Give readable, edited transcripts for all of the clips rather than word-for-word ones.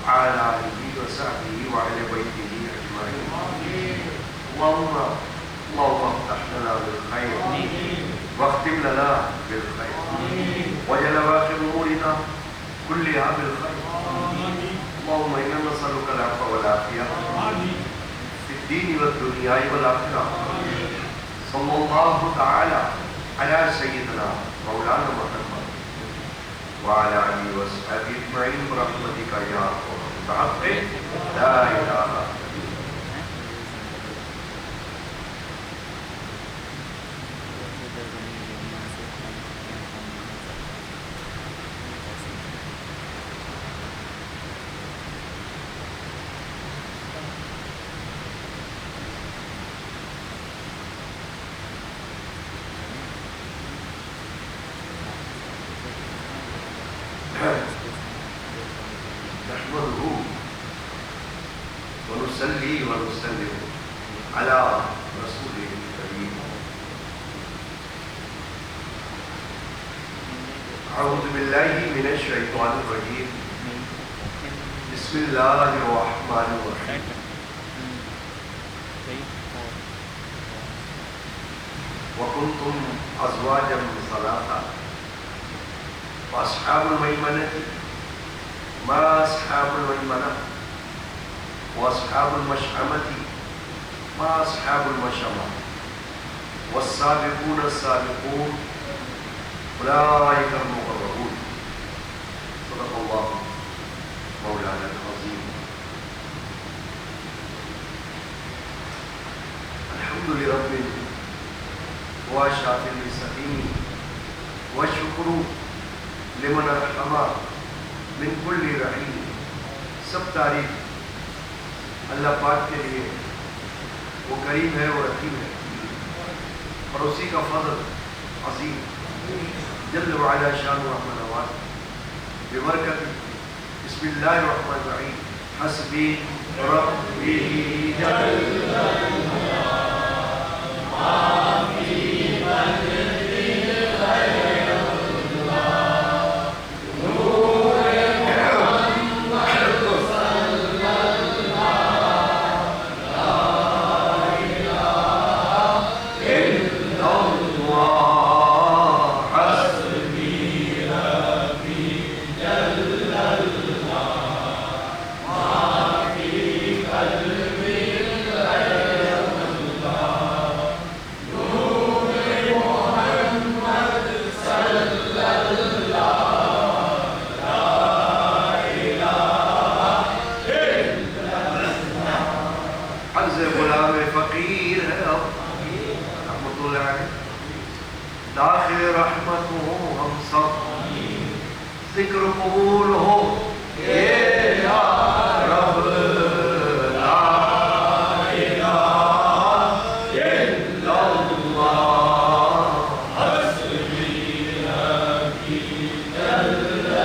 وعلى آله وصحبه وعلى بيته أجمعين. اللهم افتح لنا بالخير واختم لنا بالخير واجعل آخر أمورنا كلها بالخير. اللهم إنا نسألك العفو والعافية في الدين والدنيا والآخرة. صلى الله تعالى على سيدنا مولانا محمد وعلى آله وصحبه أجمعين برحمتك يا أرحم الراحمين. لا إله إلا أنت. نحمده ونصلي ونسلم على رسوله الكريم. أعوذ بالله من الشيطان الرجيم. بسم الله الرحمن الرحيم. وكنتم أزواجا ثلاثة وأصحاب الميمنة ما أصحاب الميمنة وأصحاب المشأمة ما أصحاب المشأمة والسابقون السابقون أولئك المقربون. صدق الله مولانا العظيم. الحمد لرب وشافع السقيم والشكر لمن ارحم من كل رحیم. سب تعریف اللہ پاک کے لیے. وہ کریم ہے، وہ رحیم ہے، اور اسی کا فضل عظیم جل وعلا شان و نواز ببرکت بسم اللہ الرحمن الرحیم. حسبی ربی جل داخل رحمت ہو ہم سب. ذکر قبول ہو یا رب. لا الہ الا اللہ. حسبی ربی جل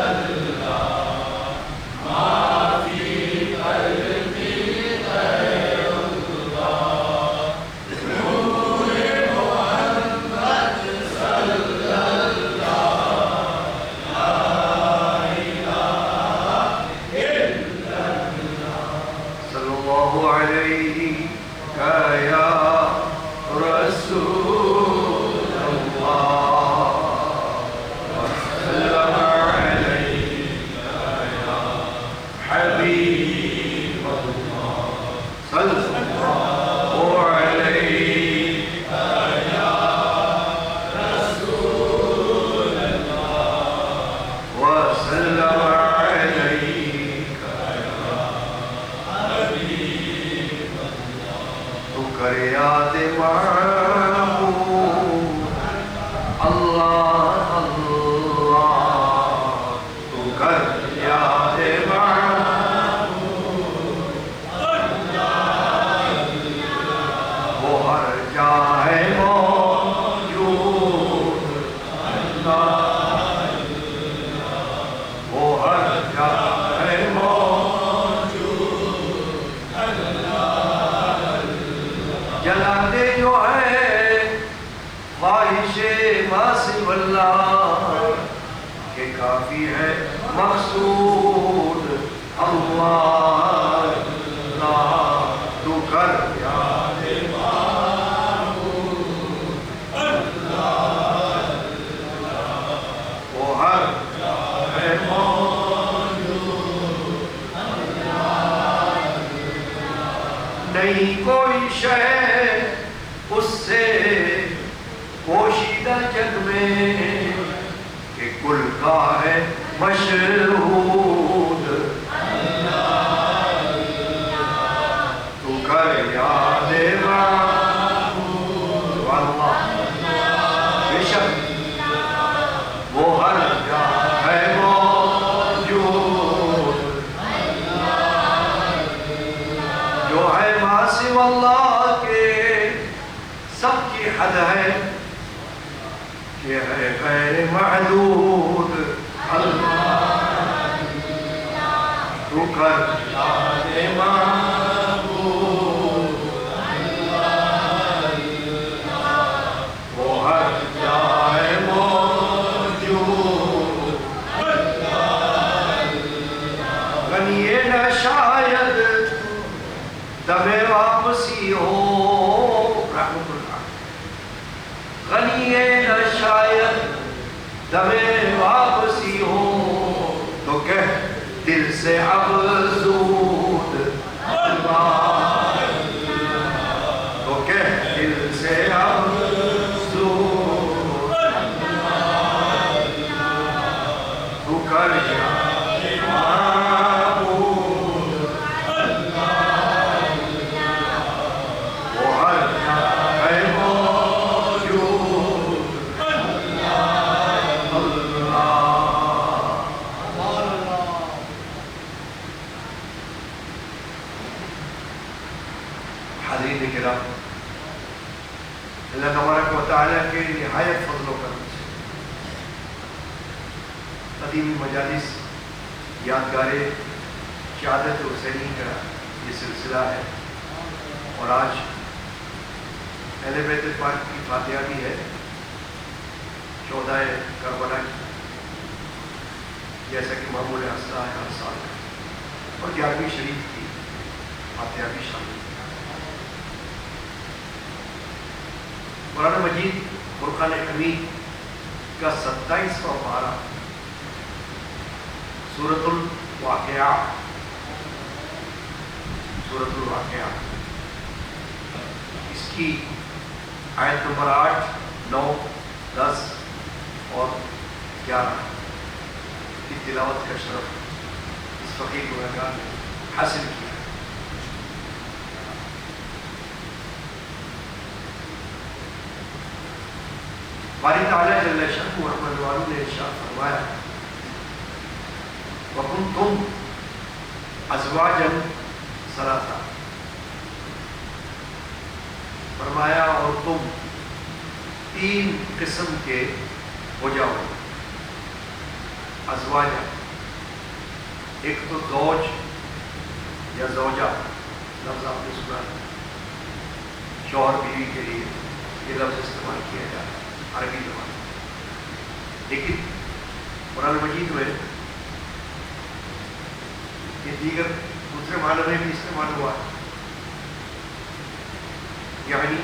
اللہ. ما فی قلبی غیر اللہ. نور محمد صلی اللہ علیہ یا رسول اللہ. وسلم علیک یا حبیب اللہ. صلی اللہ علیک یا رسول اللہ. وسلم یاد محبوب اللہ اللہ. تو کر یاد محبوب اللہ اللہ. وہ ہر جا ہے موجود اللہ اللہ. وہ ہر جا ہے موجود اللہ. جلا دے جو ہے خواہش واصف اللہ کہ کافی ہے مقصود اللہ. اللہ اللہ تو کر یاد وہ ہر جگہ موجود نہیں کوئی شے اس سے پوشیدہ جگ میں کہ کل کا ہے مشہود تو کر یاد معبود اللہ بے شک وہ ہر جگہ ہے موجود جو ہے ما سوی اللہ کے سب کی حد ہے کہ ہے غیر محدود اللہ تو کر یاد معبود وہ ہر جائے موجود غنی نہ شاید دم واپسی ہو رحمت اللہ غنی نہ شاید دم واپسی ہو تو کہہ دل سے افزود اللہ تو کہہ دل سے افزود تو کر یاد معبود وہ ہر جگہ موجود حاضرین کرام اللہ تبارک و تعالیٰ کے نہایت فضل و کرم سے قدیمی مجالس یادگار شہادت حسینی کا یہ سلسلہ ہے اور آج اہل بیت پاک کی فاتحہ بھی ہے شہدائے کربلا کی جیسا کہ معمول اصلاح ہے ہر سال اور 11ویں شریف کی فاتحہ بھی شامل ہے قرآن مجید فرقان حمید کا 27واں پارہ سورۃ الواقعہ اس کی آیت نمبر 8 9 10 اور 11 کی تلاوت کا شرف اس فقیر گنہگار نے حاصل کیا باری تعالیٰ جل شأنہ محمد والوں نے ارشاد فرمایا وَكُنْتُمْ أَزْوَاجًا ثَلَاثًا فرمایا اور تم 3 قسم کے ہو جاؤ ازواجہ ایک تو زوج یا زوجہ لفظ آپ نے سنا ہے شوہر بیوی کے لیے یہ لفظ استعمال کیا جاتا ہے عربی زبان لیکن قرآن مجید میں یہ دیگر دوسرے معنی میں بھی استعمال ہوا ہے یعنی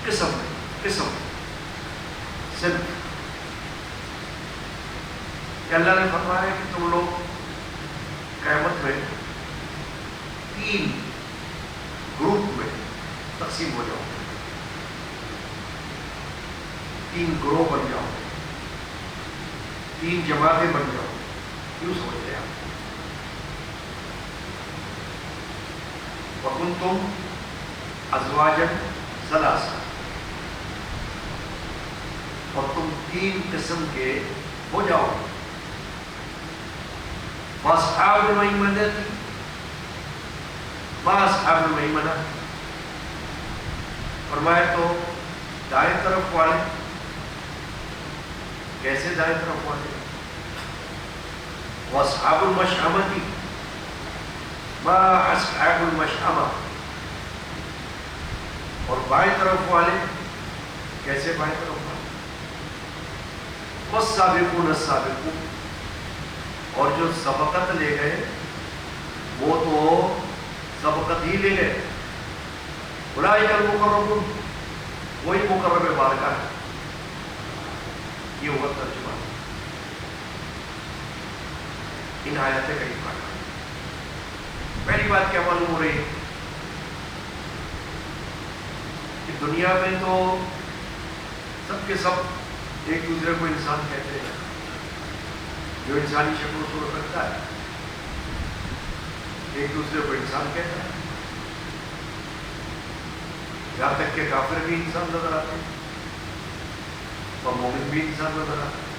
قسم صرف کہ اللہ نے فرمایا کہ تم لوگ قیامت میں 3 گروپ میں تقسیم ہو جاؤ 3 گروہ بن جاؤ 3 جماعتیں بن جاؤ کیوں سمجھتے ہیں آپ وَكُنْتُمْ أَزْوَاجًا ثَلَاثًا اور تم 3 قسم کے ہو جاؤ وَأَصْحَابُ الْمَيْمَنَةِ مَا أَصْحَابُ الْمَيْمَنَةِ فرمایا تو دائیں طرف والے کیسے دائیں طرف والے وَأَصْحَابُ الْمَشْأَمَةِ مَا أَصْحَابُ الْمَشْأَمَةِ اور بائیں طرف والے کیسے بائیں طرف والے وَالسَّابِقُونَ السَّابِقُونَ اور جو سبقت لے گئے وہ تو سبقت ہی لے گئے. اولئک المقربون، وہی مقرب بارگاہ ہے. یہ ہوا ترجمہ ان آیات کریمہ کا. پہلی بات کیا معلوم ہو رہی ہے کہ دنیا میں تو سب کے سب ایک دوسرے کو انسان کہتے ہیں. جو انسانی شکل و صورت رکھتا ہے ایک دوسرے کو انسان کہتا ہے. یہاں تک کہ کافر بھی انسان نظر آتے ہیں اور مومن بھی انسان نظر آتے ہیں.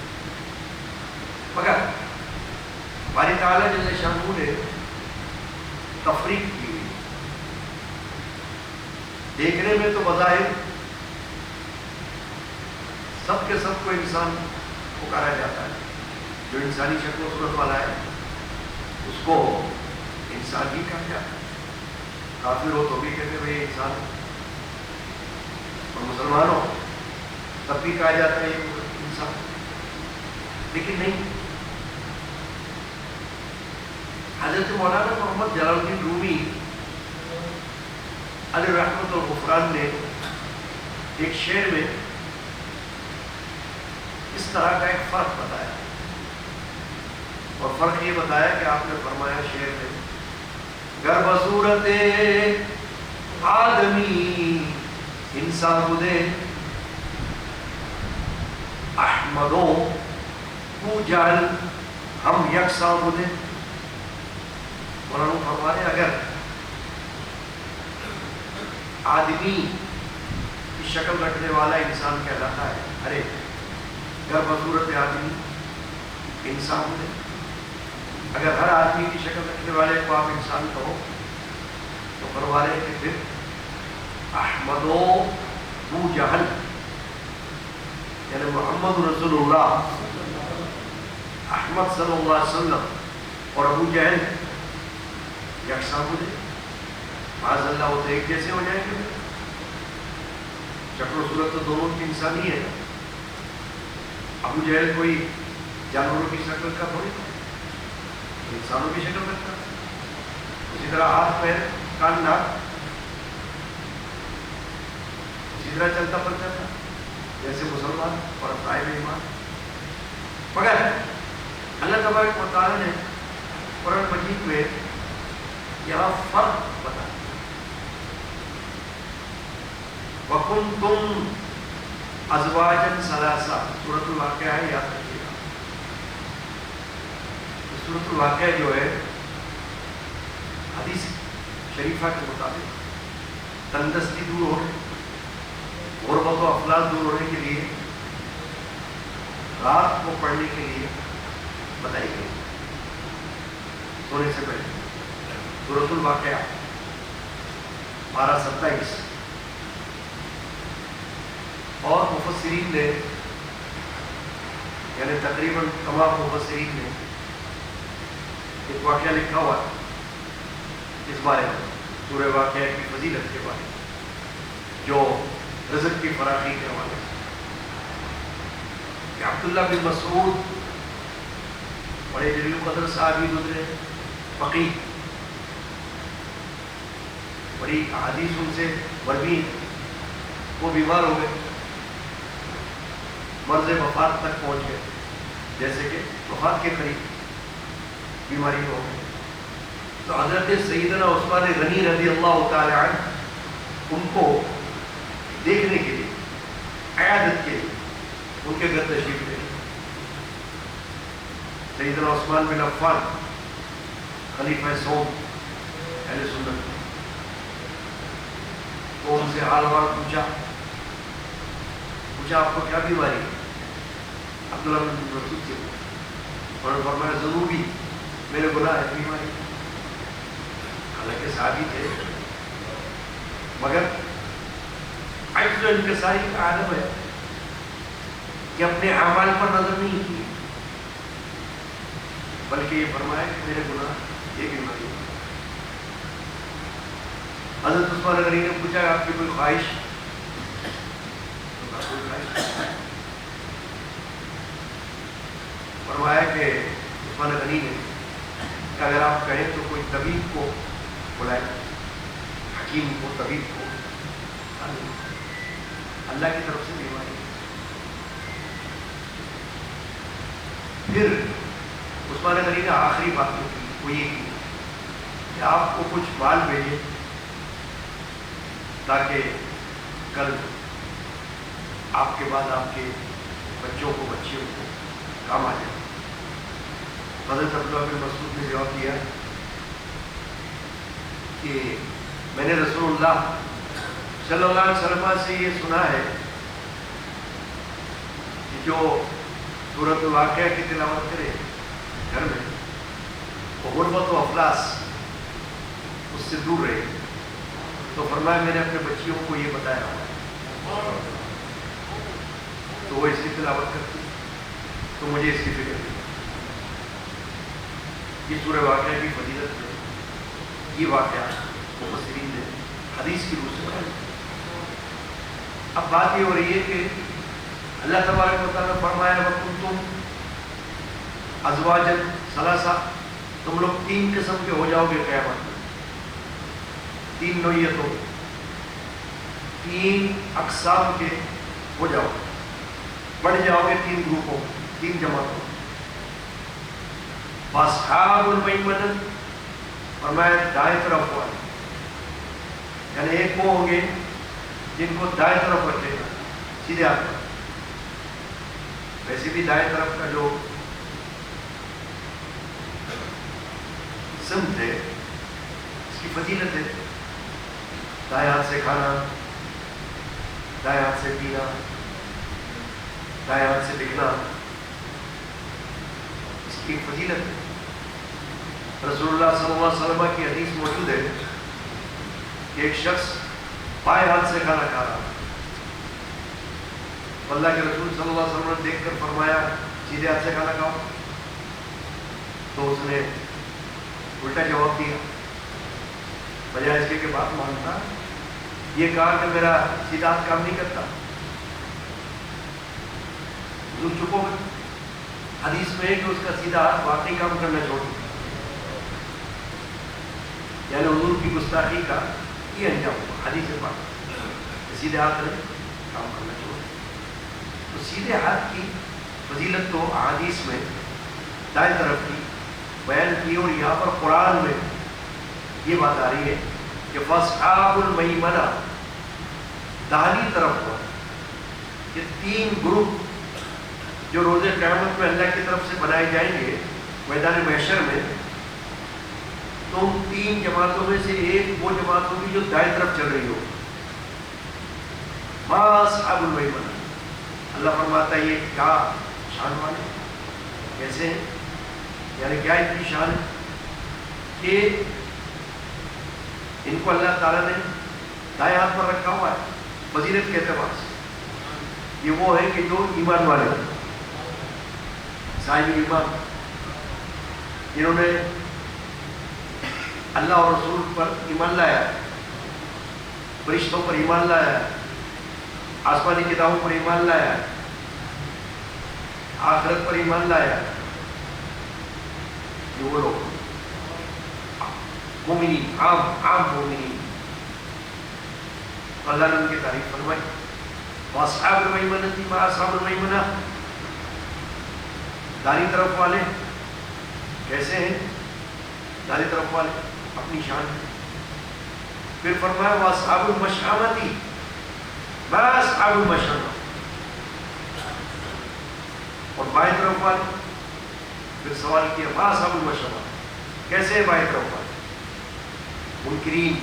مگر باری تعالیٰ جل شانہ نے تفریق کی ہوئی. دیکھنے میں تو بظاہر سب کے سب کو انسان پکارا جاتا ہے. جو انسانی شکل و صورت والا ہے اس کو انسان ہی کہا جاتا ہے. کافر ہو تو بھی کہتے بھائی انسان ہے، اور مسلمان ہو تب بھی کہا جاتا ہے یہ انسان. لیکن نہیں، حضرت مولانا محمد جلال الدین رومی علیہ رحمت الغفران نے ایک شعر میں اس طرح کا ایک فرق بتایا. اور فرق یہ بتایا کہ آپ نے فرمایا شعر میں، گر بصورت آدمی انسان بودے احمدوں کو جال ہم یکساں بودے. مولانا فرما رہے اگر آدمی کی شکل رکھنے والا انسان کہلاتا ہے، ارے گر بصورت آدمی انسان بودے، اگر ہر آدمی کی شکل رکھنے والے کو آپ انسان کہو تو فرما رہے کہ پھر احمد و ابو جہل یعنی محمد رسول اللہ احمد صلی اللہ علیہ وسلم اور ابو جہل یکساں ہو جائے. معاذ اللہ وہ تو ایک جیسے ہو جائیں گے. شکل و صورت تو دونوں کی انسانی ہے. ابو جہل کوئی جانوروں کی شکل کا تھوڑی انسانوں کی شکل رکھتا. اسی طرح ہاتھ پیر کان ناک اسی طرح چلتا پھرتا تھا جیسے مسلمان اور صاحب ایمان. مگر اللہ تبارک و تعالیٰ نے قرآن مجید میں یہاں فرق بتا دیا. وَكُنْتُمْ أَزْوَاجًا ثَلَاثًا سورۃ الواقعہ ہے، یاد رکھیے گا. سورۃ الواقعہ جو ہے حدیث شریفہ کے مطابق تندرستی دور ہونے، غربت و افلاس دور ہونے کے لیے رات کو پڑھنے کے لیے بتائی گئی سونے سے پہلے. سورۃ الواقعہ 12:27. اور مفسرین نے یعنی تقریباً تمام مفسرین نے ایک واقعہ لکھا ہوا اس بارے میں، سورہ واقعہ کی فضیلت کے بارے میں، جو رزق کی فراخی کے حوالے سے. کہ عبداللہ بن مسعود بڑے جلیل القدر صحابی گزرے، فقیہ، بڑی احادیث ان سے مروی. وہ بیمار ہو گئے، مرض وفات تک پہنچ گئے، جیسے کہ وفات کے قریب بیماری ہو گئی. تو حضرت سیدنا عثمان غنی رضی اللہ تعالی عنہ ان کو دیکھنے کے لیے، عیادت کے لیے ان کے گھر تشریف لے. سیدنا عثمان بن عفان خلیفہ سوم اہل سنت، تو ان سے حال وال پوچھا آپ کو کیا بیماری ہے؟ عبداللہ بن مسعود سے پوچھا. اور فرمایا ضروری میرے گناہ ہے بیماری. حالانکہ صحابی تھے مگر عجز و انکساری کا عالم ہے کہ اپنے اعمال پر نظر نہیں کی، بلکہ یہ فرمایا کہ میرے گناہ یہ بیماری ہے. حضرت عثمان غنی نے پوچھا آپ کی کوئی خواہش؟ فرمایا کہ عثمان غنی نے کہ اگر آپ کہیں تو کوئی طبیب کو بلائیں، حکیم کو، طبیب کو. اللہ کی طرف سے بیماری. پھر عثمان غنی نے آخری بات جو کی وہ یہ کی کہ آپ کو کچھ مال بھیجے تاکہ کل آپ کے بعد آپ کے بچوں کو، بچیوں کو کام آ جائے. حضرت عبداللہ بن مسعود نے جواب دیا کہ میں نے رسول اللہ صلی اللہ علیہ وسلم سے یہ سنا ہے کہ جو سورۃ الواقعہ کی تلاوت کرے گھر میں وہ غربت و افلاس اس سے دور رہے. تو فرمایا میں نے اپنے بچیوں کو یہ بتایا ہوا ہے تو وہ اس کی تلاوت کرتی تو مجھے اس کی فکر نہیں. یہ سورہ واقعہ کی فضیلت ہے. یہ واقعہ مفسرین نے حدیث کی روح سے بیان کیا. اب بات یہ ہو رہی ہے کہ اللہ تبارک و تعالیٰ نے فرمایا وَكُنْتُمْ أَزْوَاجًا ثَلَاثًا، تم لوگ 3 قسم کے ہو جاؤ گے قیامت میں. 3 نوعیتوں، 3 اقسام کے ہو جاؤ، بڑھ جاؤ گے 3 گروپوں، 3 جماعتوں. فَأَصْحَابُ الْمَيْمَنَةِ، فرمایا دائیں طرف والے، یعنی ایک وہ ہوں گے جن کو دائیں طرف رکھے گا سیدھے ہاتھ پر. ویسے بھی دائیں طرف کا جو سمت ہے اس کی فضیلت ہے. دائیں ہاتھ سے کھانا، دائیں ہاتھ سے پینا، دائیں ہاتھ سے لکھنا، اس کی فضیلت ہے. رسول اللہ صلی اللہ علیہ وسلم کی حدیث موجود ہے کہ ایک شخص بائیں ہاتھ سے کھانا کھا رہا. اللہ کے رسول صلی اللہ علیہ وسلم نے دیکھ کر فرمایا سیدھے ہاتھ سے کھانا کھاؤ. تو اس نے الٹا جواب دیا، بجائے اس کے کہ بات مانتا یہ کہا کہ میرا سیدھا ہاتھ کام نہیں کرتا. حضور چپ ہو گئے. حدیث میں ہے کہ اس کا سیدھا ہاتھ واقعی کام کرنا چھوڑ دیا، یعنی حضور کی گستاخی کا یہ انجام ہوا. حدیث سے پاک سیدھے ہاتھ نے کام کرنا چھوڑ دیا. تو سیدھے ہاتھ کی فضیلت تو احادیث میں دائیں طرف کی بیان کی، اور یہاں پر قرآن میں یہ بات آ رہی ہے کہ فَأَصْحَابُ الْمَيْمَنَةِ، داہنی طرف ہوا. یہ 3 گروپ جو روز قیامت میں اللہ کی طرف سے بنائے جائیں گے میدان محشر میں. تو 3 جماعتوں میں سے ایک وہ جماعت ہوگی جو دائیں طرف چل رہی ہو. فَأَصْحَابُ الْمَيْمَنَةِ، اللہ فرماتا ہے یہ کیا شان والے، کیسے ہیں، یعنی کیا اتنی شان ہے کہ ان کو اللہ تعالیٰ نے دائیں ہاتھ پر رکھا ہوا ہے. فضیلت کے اعتبار سے یہ وہ ہے کہ جو ایمان والے ہیں، صاحب ایمان، جنہوں نے اللہ اور رسول پر ایمان لایا، فرشتوں پر ایمان لایا، آسمانی کتابوں پر ایمان لایا، آخرت پر ایمان لایا. یہ وہ لوگ مومنین، عام مومنین. اللہ نے ان کی تعریف فرمائی. وَأَصْحَابُ الْمَيْمَنَةِ مَا أَصْحَابُ الْمَيْمَنَةِ، دائیں طرف والے کیسے ہیں؟ دائیں طرف والے اپنی شان ہے. پھر فرمایا وَأَصْحَابُ الْمَشْأَمَةِ مَا أَصْحَابُ الْمَشْأَمَةِ، اور بائیں طرف والے پھر سوال کیا مَا أَصْحَابُ الْمَشْأَمَةِ، کیسے ہے بائیں طرف والے؟ منکرین،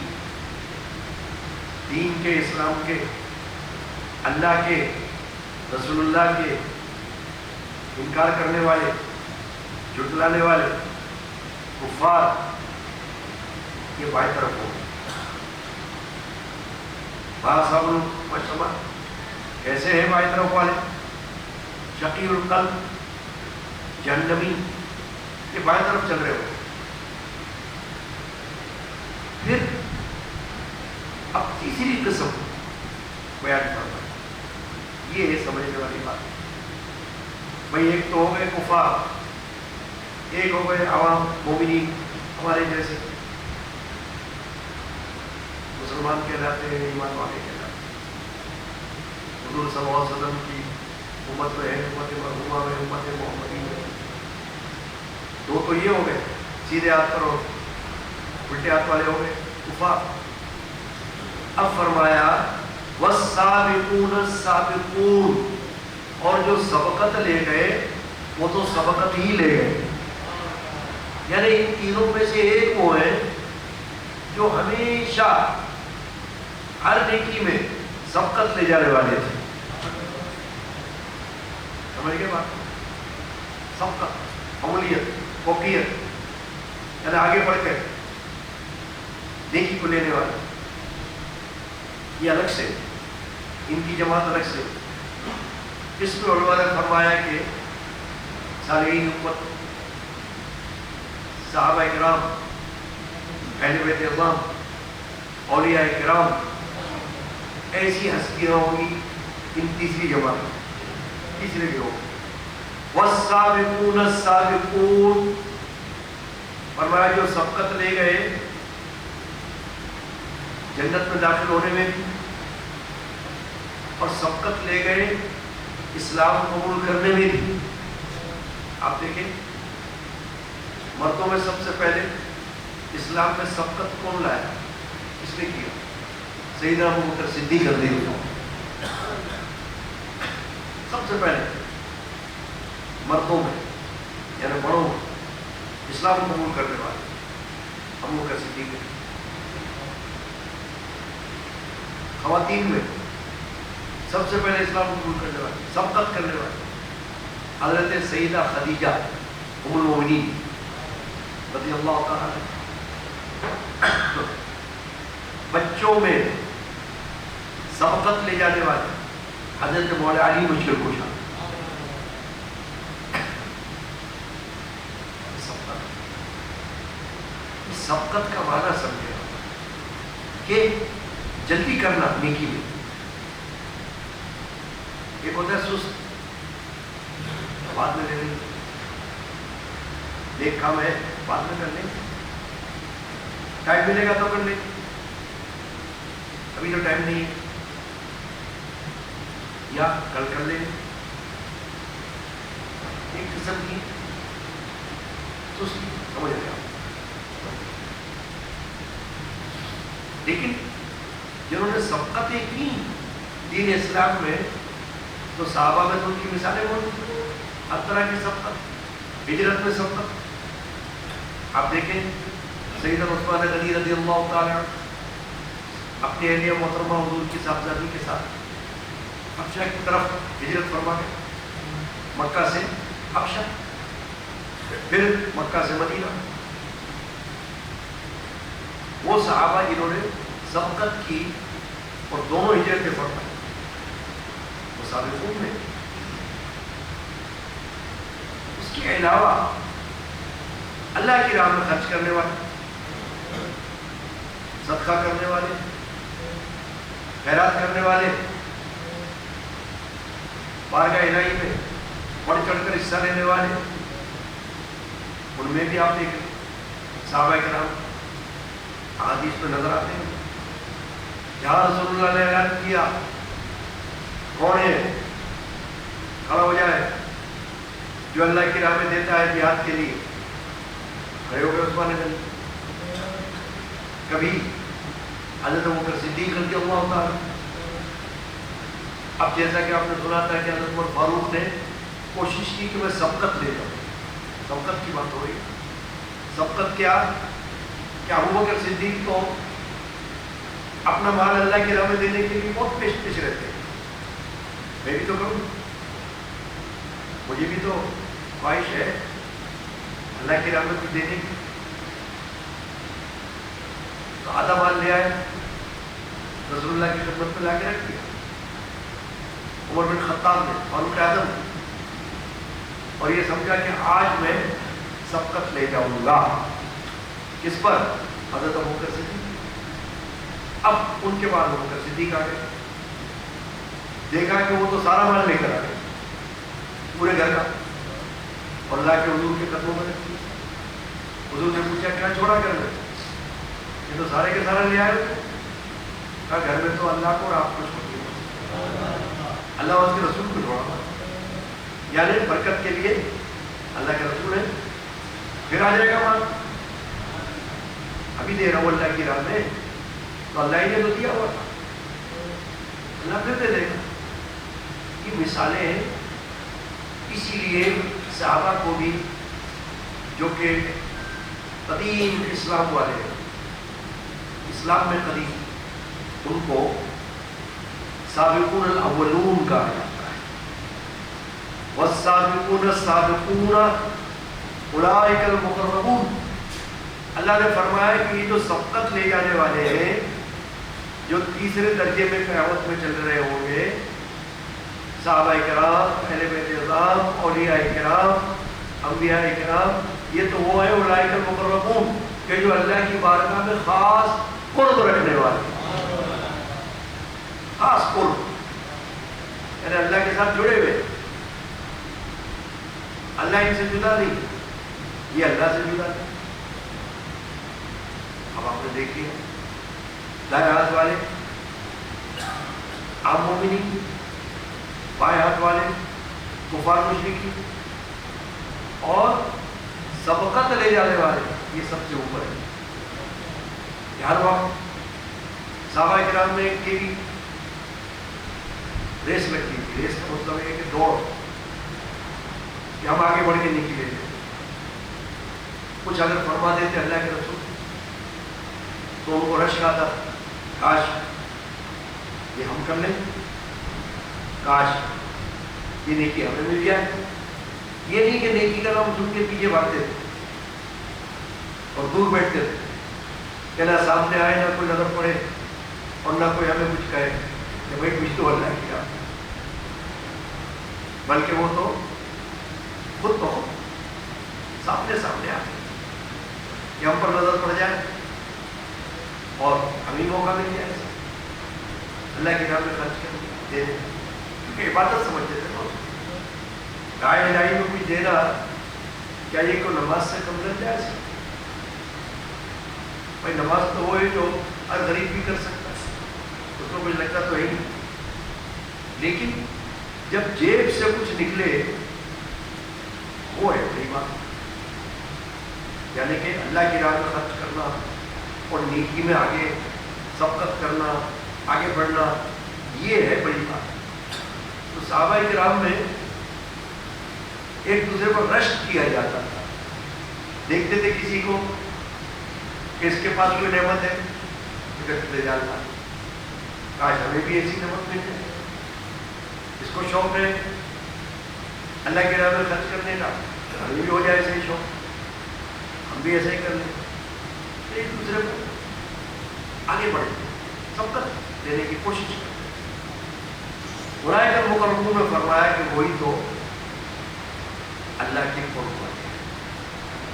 دین کے، اسلام کے، اللہ کے، رسول اللہ کے انکار کرنے والے، جھٹلانے والے، کفار، یہ بائیں طرف ہو. اصحاب المشأمہ کیسے ہیں بائیں طرف والے؟ شقی القلب، جہنمی، یہ بائیں طرف چل رہے ہو. پھر اب تیسری قسم بیان کرنا، یہ ہے سمجھنے والی بات. بھائی ایک تو ہو گئے کفار، ایک ہو گئے عوام مومنین ہمارے جیسے مسلمان کہلاتے ہیں، ایمان والے کہلاتے ہیں۔ حضور صلی اللہ علیہ وسلم کی امت میں ہے، امت مرحومہ میں، امت محمدی میں دو تو یہ ہو گئے، سیدھے ہاتھ پر اور الٹے ہاتھ والے ہو گئے کفار۔ اب فرمایا والسابقون السابقون، اور جو سبقت لے گئے وہ تو سبقت ہی لے گئے، یعنی ان تینوں میں سے ایک وہ ہے جو ہمیشہ ہر نیکی میں سبقت لے جانے والے تھے۔ سمجھ گئے بات؟ سبقت، اولیت، فوقیت، یعنی آگے بڑھ کر نیکی کو لینے والے، یہ الگ سے، ان کی جماعت الگ سے۔ اس میں علماء نے فرمایا کہ صالحین امت، صحابہ کرام، اہل بیت اعظام، اولیاء کرام، ایسی ہستیاں ہوں گی ان تیسری جماعت، تیسرے گروہ۔ والسابقون السابقون، فرمایا جو سبقت لے گئے جنت میں داخل ہونے میں بھی، اور سبقت لے گئے اسلام قبول کرنے میں بھی۔ آپ دیکھیں مردوں میں سب سے پہلے اسلام میں سبقت کون لایا؟ اس نے کیا سیدنا ابوبکر صدیق رضی اللہ عنہ، سب سے پہلے مردوں میں یعنی بڑوں میں اسلام قبول کرنے والے ابوبکر صدیق۔ خواتین میں سب سے پہلے اسلام قبول کرنے والے، سبقت کرنے والے حضرت سیدہ خدیجہ ام المؤمنین رضی اللہ تعالیٰ عنہ۔ بچوں میں سبقت لے جانے والے حضرت مولا علی مشکل کشا۔ سبقت کا معنی سمجھے کہ جلدی کرنا نیکی میں۔ ایک ہوتا ہے سست، بعد میں لے لیں، نیک کام ہے بعد میں کر لیں، ٹائم ملے گا تو کر لیں، ابھی تو ٹائم نہیں ہے، یا کل کر لیں۔ ایک قسم کی سستی، سمجھ رہے آپ؟ لیکن جنہوں نے سبقتیں کی دین اسلام میں، تو صحابہ میں تو ان کی مثالیں موجود ہیں، ہر طرح کی سبقت، ہجرت میں سبقت۔ آپ دیکھیں سیدنا عثمان غنی رضی اللہ تعالیٰ اپنی اہلیہ محترمہ حضور کی صاحبزادی کے ساتھ حبشہ کی طرف ہجرت فرما گئے، مکہ سے حبشہ، پھر مکہ سے مدینہ۔ وہ صحابہ جنہوں نے سبقت کی اور دونوں ہجرتیں فرمائی، وہ سابقون میں۔ اس کے علاوہ اللہ کی راہ میں خرچ کرنے والے، صدقہ کرنے والے، خیرات کرنے والے، بارگاہ الہی میں بڑھ چڑھ کر حصہ لینے والے، ان میں بھی آپ دیکھیں صحابہ کرام حدیث میں نظر آتے ہیں۔ جہاں رسول اللہ نے اعلان کیا کون ہے کھڑا ہو جائے جو اللہ کی راہ میں دیتا ہے جہاد کے لیے، کھڑے ہو گئے عثمان غنی۔ کبھی حضرت ابوبکر صدیق رضی اللہ تعالیٰ۔ اب جیسا کہ آپ نے سنا تھا کہ حضرت عمر فاروق نے کوشش کی کہ میں سبقت لے جاؤں، سبقت کی بات ہو رہی ہے۔ سبقت کیا کہ ابوبکر صدیق تو اپنا مال اللہ کی راہ میں دینے کے لیے بہت پیش رہتے ہیں، میں بھی تو کروں، مجھے بھی تو خواہش ہے اللہ کی راہ میں کچھ دینے کی۔ تو آدھا مال لے آئے، رسول اللہ کی خدمت میں لا کے رکھ دیا۔ عمر بن خطاب نے، فاروق اعظم، اور یہ سمجھا کہ آج میں سبقت لے جاؤں گا، کس پر؟ حضرت ابوبکر صدیق۔ اب ان کے بعد ابوبکر صدیق آ گئے، دیکھا کہ وہ تو سارا مال لے کر آ گئے پورے گھر کا، اور اللہ کے حضور کے قدموں میں رکھ دیا۔ حضور نے پوچھا کیا چھوڑا گھر میں؟ یہ تو سارے کے سارے لے آئے ہوتے. کہا گھر میں تو اللہ کو اور آپ کو چھوڑ دیا. اللہ اور اس کے رسول کو چھوڑا. یعنی برکت کے لیے اللہ کے رسول ہے. پھر آ جائے گا مال. ابھی دے رہا ہوں اللہ کی راہ میں تو اللہ ہی نے تو دیا ہوا تھا. اللہ پھر دے دے گا. یہ مثالیں ہیں. اسی لیے صحابہ کو بھی جو کہ قدیم اسلام والے ہیں, اسلام میں قدیم, ان کو سابقون الاولون کہا جاتا ہے. والسابقون السابقون اولئک المقربون. اللہ نے فرمایا کہ یہ جو سبقت لے جانے والے ہیں, جو تیسرے درجے میں قیامت میں چل رہے ہوں گے, صحابہ کرام, اہل بیت اعظام, اولیاء کرام, انبیاء کرام, یہ تو وہ ہے اولئک المقربون کہ جو اللہ کی بارگاہ میں خاص قرب رکھنے والے, خاص قرب, یعنی اللہ کے ساتھ جڑے ہوئے. اللہ ان سے جدا نہیں, یہ اللہ سے جدا نہیں. اب آپ نے دیکھ لیا دائیں ہاتھ والے عام مومنین, بائیں ہاتھ والے کفار مشرکین, اور سبقت لے جانے والے یہ سب سے اوپر ہے. ہر وقت صحابہ کرام میں کی ریس لگتی تھی. ریس کا مطلب ہے کہ دوڑ, کہ ہم آگے بڑھ کے نکلے تھے. کچھ اگر فرما دیتے اللہ کے رسول تو ان کو رشک آتا, کاش یہ ہم کر لیں, کاش یہ نیکی ہمیں مل جائے. یہ نہیں کہ نیکی کا نام سن کے پیچھے بھاگتے تھے اور دور بیٹھتے تھے کہ نہ سامنے آئے, نہ کوئی نظر پڑے, اور نہ کوئی ہمیں کچھ کہے کہ بھائی کچھ تو اللہ کیا. بلکہ وہ تو خود بخود سامنے آتے کہ ہم پر نظر پڑ جائے اور ہمیں موقع مل جائے اللہ کے نام میں خرچ کر دے دیں. کیونکہ عبادت سمجھتے تھے. گائے الہی میں کچھ دینا کیا یہ کوئی نماز سے کم کر جائے؟ بھائی نماز تو وہ ہے جو ہر غریب بھی کر سکتا ہے, اس کو کچھ لگتا تو ہے ہی. لیکن جب جیب سے کچھ نکلے وہ ہے بڑی بات. یعنی کہ اللہ کی راہ میں خرچ کرنا اور نیکی میں آگے سبقت کرنا, آگے بڑھنا, یہ ہے بڑی بات. تو صحابہ کرام میں ایک دوسرے پر رشک کیا جاتا تھا. دیکھتے تھے کسی کو کہ اس کے پاس کوئی نعمت ہے, لے جانا, کاش ہمیں بھی ایسی نعمت مل جائے. اس کو شوق ہے اللہ کے راہ میں خرچ کرنے کا, ہمیں بھی ہو جائے ایسے ہی شوق, ہم بھی ایسا ہی کر لیں. ایک دوسرے کو آگے بڑھیں, سبقت دینے کی کوشش کریں. اولئک المقربون میں فرمایا کہ وہی تو اللہ کے قرب والے ہیں.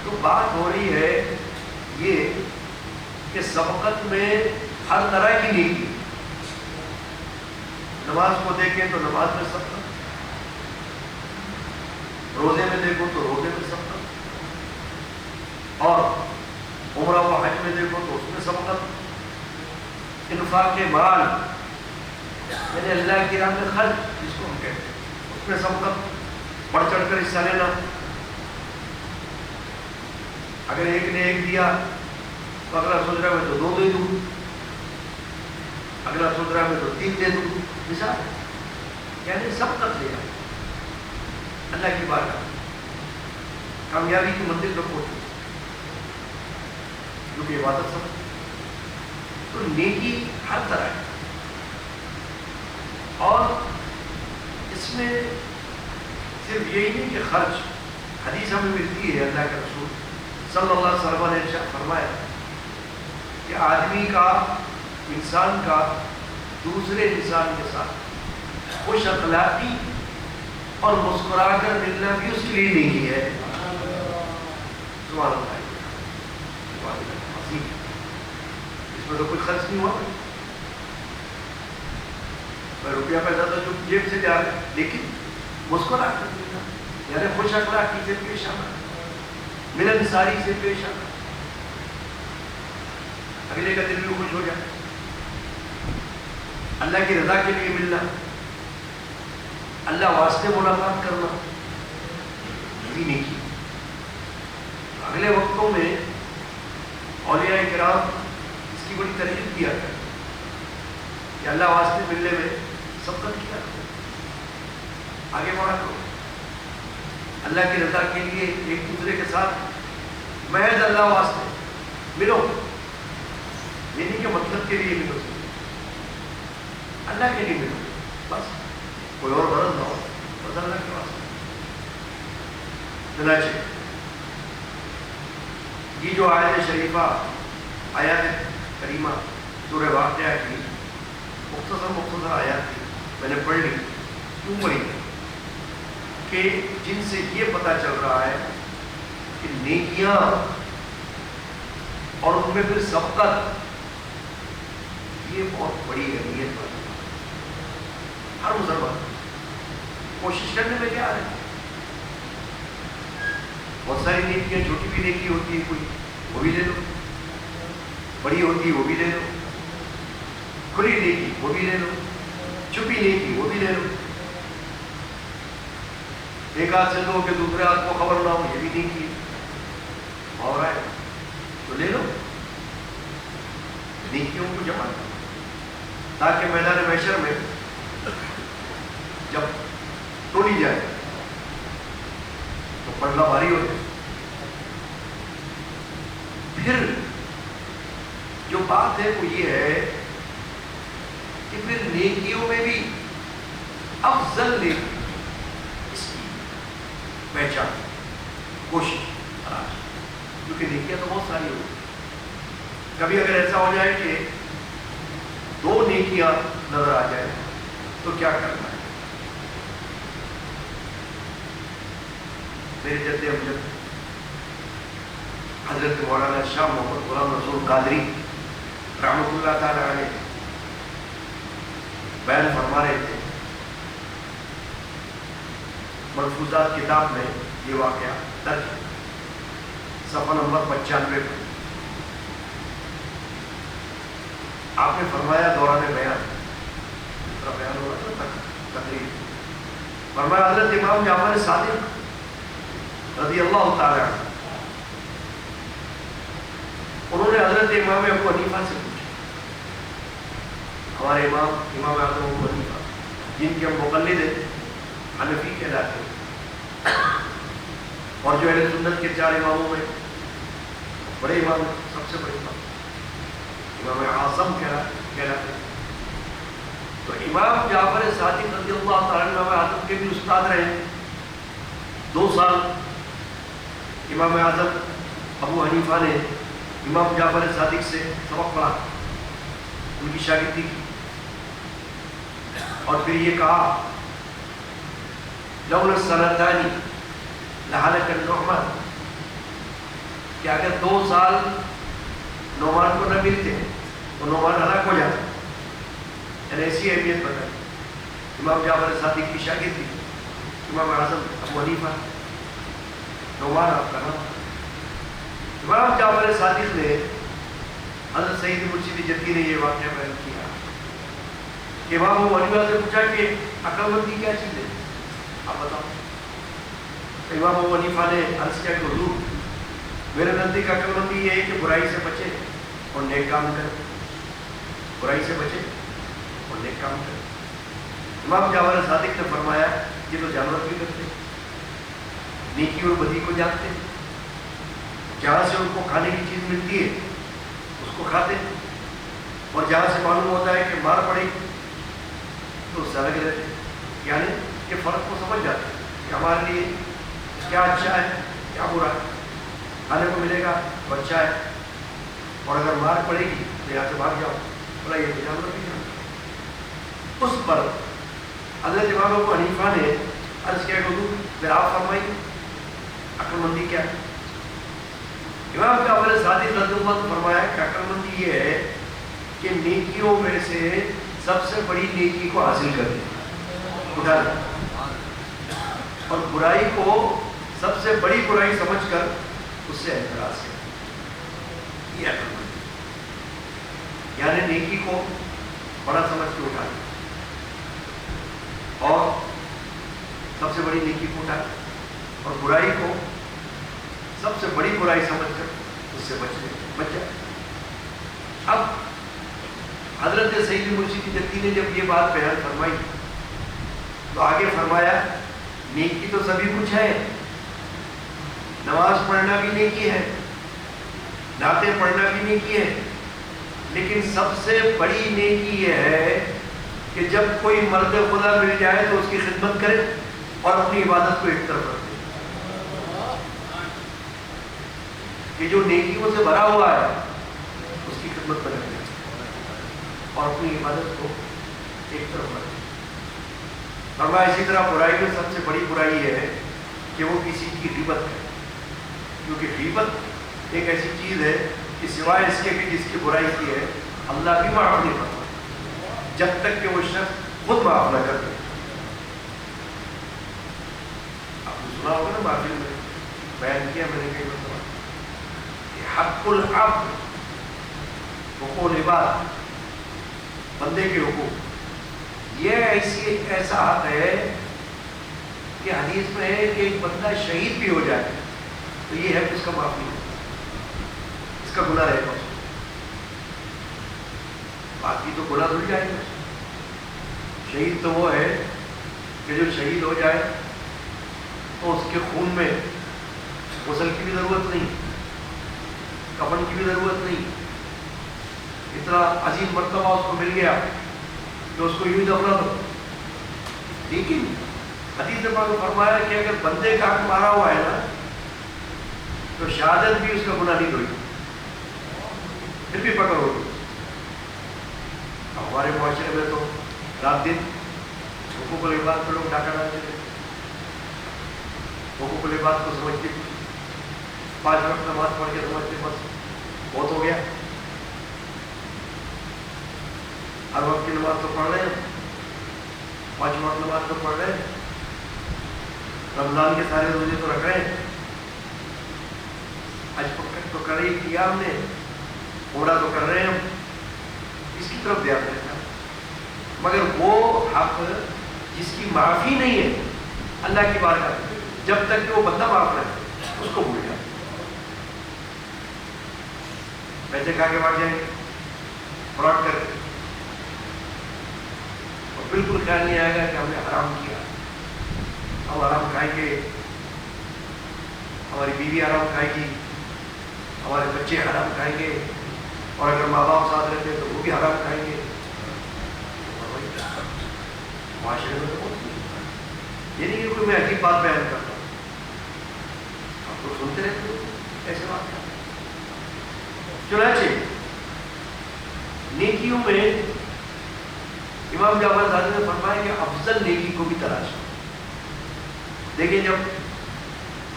تو بات ہو رہی ہے یہ کہ سبقت میں ہر طرح کی نیکی. نماز کو دیکھیں تو نماز میں سبقت, روزے میں دیکھو تو روزے میں سبقت, اور عمرہ و حج میں دیکھو تو اس میں سبقت. انفاق مال یعنی اللہ کی راہ میں خرچ جس کو ہم کہتے ہیں, اس میں سبقت, بڑھ چڑھ کر حصہ لینا. اگر ایک نے ایک دیا تو اگلا سوچ رہا ہے میں تو دو دے دوں, اگلا سوچ رہا ہے میں تو تین دے دوں. مثال یعنی سبقت لیا اللہ کی بات, کامیابی کی منزل پر پہنچو جو کہ عبادت سمجھ. تو نیکی ہر طرح ہے, اور اس میں صرف یہی نہیں کہ خرچ. حدیث ہمیں ملتی ہے اللہ کے رسول صلی اللہ علیہ وسلم نے ارشاد فرمایا کہ آدمی کا, انسان کا دوسرے انسان کے ساتھ خوش اخلاقی اور مسکرا کر ملنا بھی اس کے لیے نیکی ہے. سبحان اللہ, اس میں تو کچھ خرچ نہیں ہوا, روپیہ پیسہ تو جو جیب سے جا رہے, لیکن مسکرا کر ملنا یعنی خوش اخلاقی سے پیش آنا, ملنساری سے پیش آنا. ملنے کا دل بھی خوش ہو جائے، اللہ کی رضا کے لیے ملنا، اللہ واسطے ملاقات کرنا، یہ بھی نیکی۔ اگلے وقتوں میں اولیاء کرام اس کی بڑی ترغیب کیا کرتے کہ اللہ واسطے ملنے میں سبقت کیا کرو، آگے بڑھا کرو، اللہ کی رضا کے لیے ایک دوسرے کے ساتھ محض اللہ واسطے ملو، یہ نہیں کہ مطلب کے لیے ملو، اللہ کے لیے ملو، بس کوئی اور غرض نہ ہو، بس اللہ کے واسطے۔ چنانچہ یہ جو آیت شریفہ، آیات کریمہ سورہ واقعہ کی مختصر آیات تھی، میں نے پڑھ لی، کیوں پڑھی کہ جن سے یہ پتہ چل رہا ہے کہ نیکیاں اور ان میں پھر سبقت یہ بہت بڑی اہمیت ہے۔ ہر مسلمان کوشش کرنے میں کیا ہے، بہت ساری نیکیاں، چھوٹی بھی نیکی ہوتی ہے کوئی، وہ بھی لے لو، بڑی ہوتی ہے وہ بھی لے لو، کھلی نیکی وہ بھی لے لو، چھپی نیکی وہ بھی لے لو، ایک ہاتھ سے دو کہ دوسرے ہاتھ کو خبر نہ ہو، یہ بھی نیکی ہے، اور ہے تو لے لو، نیکیوں کو جمع کرو تاکہ میدان محشر میں جب تولی جائے تو پلڑا بھاری ہو جائے۔ پھر جو بات ہے وہ یہ ہے کہ پھر نیکیوں میں بھی افضل نیکی، اس کی پہچان، کوشش تلاش، کیونکہ نیکیاں تو بہت ساری ہوتی، کبھی اگر ایسا ہو جائے کہ دو نیکیاں نظر آ جائے تو کیا کرنا ہے؟ میرے جد امجد حضرت مولانا شاہ محمد غلام رسول قادری رحمۃ اللہ تعالی علیہ بیان فرما رہے تھے، ملفوظات کتاب میں یہ واقعہ درج ہے، صفحہ نمبر 95 پر آپ نے فرمایا دوران بیان ہو رہا تھا تقریر، فرمایا حضرت امام جعفر صادق رضی اللہ تعالی عنہ، انہوں نے حضرت امام ابو حنیفہ سے پوچھا، ہمارے امام اعظم ابو حنیفہ جن کے ہم مقلد ہیں، حنفی کہلاتے ہیں، اور جو اہل سنت کے 4 اماموں میں بڑے امام، سب سے بڑے امام امام اعظم کہلاتے ہیں، تو امام جعفر صادق رضی اللہ تعالیٰ عنہ امام اعظم کے بھی استاد رہے، 2 سال امام اعظم ابو حنیفہ نے امام جعفر صادق سے سبق پڑھا، ان کی شاگردی کی، اور پھر یہ کہا لولا السنتان لہلك النعمان، کہ اگر 2 سال نعمان کو نہ ملتے تو نعمان ہلاک ہو جاتا، یعنی ایسی اہمیت بتائی امام جعفر صادق کی شاگردی، امام اعظم ابو حنیفہ، نعمان آپ کا نام۔ امام جعفر صادق نے حضرت سید مرشد جدی نے یہ واقعہ بیان کیا کہ امام ابو حنیفہ سے پوچھا کہ عقل مندی کیا چیز ہے، آپ بتاؤ۔ امام ابو حنیفہ نے عرض کیا کہ حضور میرے نزدیک عقل مندی یہ ہے کہ برائی سے بچے اور نیک کام کرے، برائی سے بچے اور نیک کام کرے۔ امام جعفر صادق نے فرمایا یہ تو جانور بھی کرتے، نیکی اور بدی کو جانتے، جہاں سے ان کو کھانے کی چیز ملتی ہے اس کو کھاتے، اور جہاں سے معلوم ہوتا ہے کہ مار پڑے گی تو اس سے الگ رہتے، یعنی کہ فرق کو سمجھ جاتے کہ ہمارے لیے کیا اچھا ہے کیا برا ہے، کھانے کو ملے گا تو اچھا ہے، اور اگر مار پڑے گی تو یہاں سے بھاگ جاؤ، بولا یہ تو جانور بھی جانتے۔ اس پر حضرت امام ابو حنیفہ نے عرض کیا کہ حضور پھر آپ فرمائیے عقل مندی کیا ہے؟ امام جعفر صادق رضی اللہ عنہ نے فرمایا کہ عقل مندی یہ ہے کہ نیکیوں میں سے سب سے بڑی نیکی کو حاصل کر دیں، اٹھا لیں، اور برائی کو سب سے بڑی برائی سمجھ کر اس سے اعتراض کریں، یہ عقل مندی۔ یعنی نیکی کو بڑا سمجھ کے اٹھا دیا اور سب سے بڑی نیکی کو اٹھا اور برائی کو سب سے بڑی برائی سمجھ کر اس سے بچ جائے۔ اب حضرت سید مرشد جدی نے جب یہ بات بیان فرمائی تو آگے فرمایا نیکی تو سبھی کچھ ہے، نماز پڑھنا بھی نیکی ہے، نعتیں پڑھنا بھی نیکی ہے، لیکن سب سے بڑی نیکی یہ ہے کہ جب کوئی مرد خدا مل جائے تو اس کی خدمت کرے اور اپنی عبادت کو ایک طرف رکھے، کہ جو نیکیوں سے بھرا ہوا ہے اس کی خدمت پر رکھے اور اپنی عبادت کو ایک طرف رکھے۔ فرمایا اسی طرح برائی میں سب سے بڑی برائی یہ ہے کہ وہ کسی کی غیبت کرے، کیونکہ غیبت ایک ایسی چیز ہے کہ سوائے اس کے کہ جس کی برائی کی ہے اللہ بھی معاف نہیں کرتا جب تک کہ وہ شخص خود معاف نہ کر دے۔ آپ نے سنا ہوگا نا محفل میں بیان کیا میں نے کئی مرتبہ کہ حق العبد حقوق العباد، بندے کے حقوق، یہ ایسا حق ہے کہ حدیث میں ہے کہ ایک بندہ شہید بھی ہو جائے تو یہ ہے کہ اس کا معاف نہیں ہوتا، اس کا گناہ رہے گا، باقی تو گناہ دھل جائے گا۔ شہید تو وہ ہے کہ جو شہید ہو جائے تو اس کے خون میں غسل کی بھی ضرورت نہیں، کفن کی بھی ضرورت نہیں، اتنا عظیم مرتبہ اس کو مل گیا کہ اس کو یوں دفنا دو۔ لیکن حدیث پاک میں فرمایا کہ اگر بندے کا حق مارا ہوا ہے نا تو شہادت بھی اس کا گناہ نہیں دھوئی، پھر بھی پکڑ ہوگی۔ ہمارے معاشرے میں تو رات دن حقوق العباد پر لوگ ڈاکہ ڈالتے تھے، حقوق العباد کو سمجھتے 5 وقت نماز پڑھ کے سمجھتے بس بہت ہو گیا، ہر وقت کی نماز تو پڑھ رہے ہیں، 5 وقت نماز تو پڑھ رہے ہیں، رمضان کے سارے روزے تو رکھ رہے ہیں، حج تو کر ہی کیا ہم نے، عمرہ تو کر رہے ہیں ہم، اس کی طرف دھیان دینا، مگر وہ حق جس کی معافی نہیں ہے اللہ کی بارگاہ میں جب تک کہ وہ بندہ معاف نہ کرے اس کو بھول جائے، پیسے کھا کے بھاگ جائیں گے، فراڈ کر کے، اور بالکل خیال نہیں آئے گا کہ ہم نے حرام کیا، ہم حرام کھائیں گے، ہماری بیوی حرام کھائے گی، ہمارے بچے حرام کھائیں گے، اور اگر ماں باپ ساتھ رہتے ہیں تو وہ بھی حرام کھائیں گے۔ معاشرے میں تو بہت یہ نہیں کہ کوئی میں عجیب بات بیان کرتا ہوں، آپ تو سنتے رہتے ہو ایسے بات کرتے۔ چنانچہ نیکیوں میں امام جعفر صادق نے فرمایا کہ افضل نیکی کو بھی تلاش کرو۔ دیکھیں جب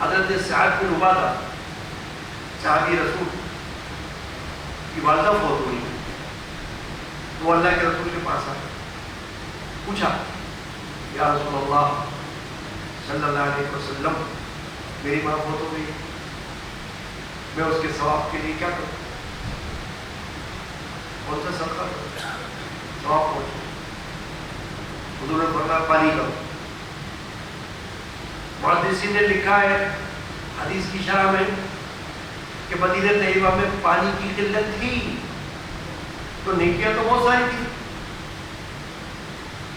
حضرت سعد بن عبادہ صحابی رسول کی والدہ فوت ہوئی تو اللہ کے رسول کے پاس آیا، پوچھا یا رسول اللہ صلی اللہ علیہ وسلم میری ماں فوت ہو گئی، میں اس کے ثواب کے لیے کیا کروں، کون سا صدقہ کروں ثواب پہنچے؟ حضور نے فرمایا پانی کرو۔ محدثین نے لکھا ہے حدیث کی شرح میں کہ مدینہ طیبہ میں پانی کی قلت تھی تو نیکیاں تو بہت ساری تھی،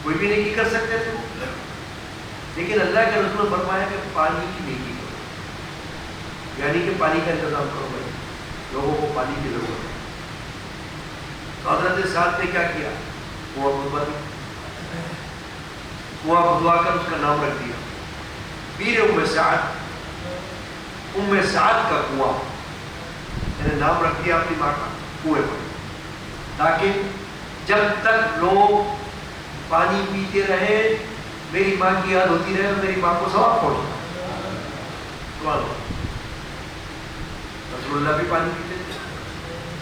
کوئی بھی نیکی کر سکتے تھے، لیکن اللہ کے رسول نے فرمایا کہ پانی کی نیکی کرو، یعنی کہ پانی کا انتظام کرو بھائی، لوگوں کو پانی کی ضرورت ہے۔ تو حضرت سعد نے کیا کیا، کنواں کھدوا کر اس کا نام رکھ دیا پیر ام سعد کا کنواں، یعنی نام رکھ دیا اپنی ماں کا کنویں پر، تاکہ جب تک لوگ پانی پیتے رہے میری ماں کی یاد ہوتی رہے اور میری ماں کو ثواب پہنچتا۔ رسول اللہ بھی پانی پیتے تھے،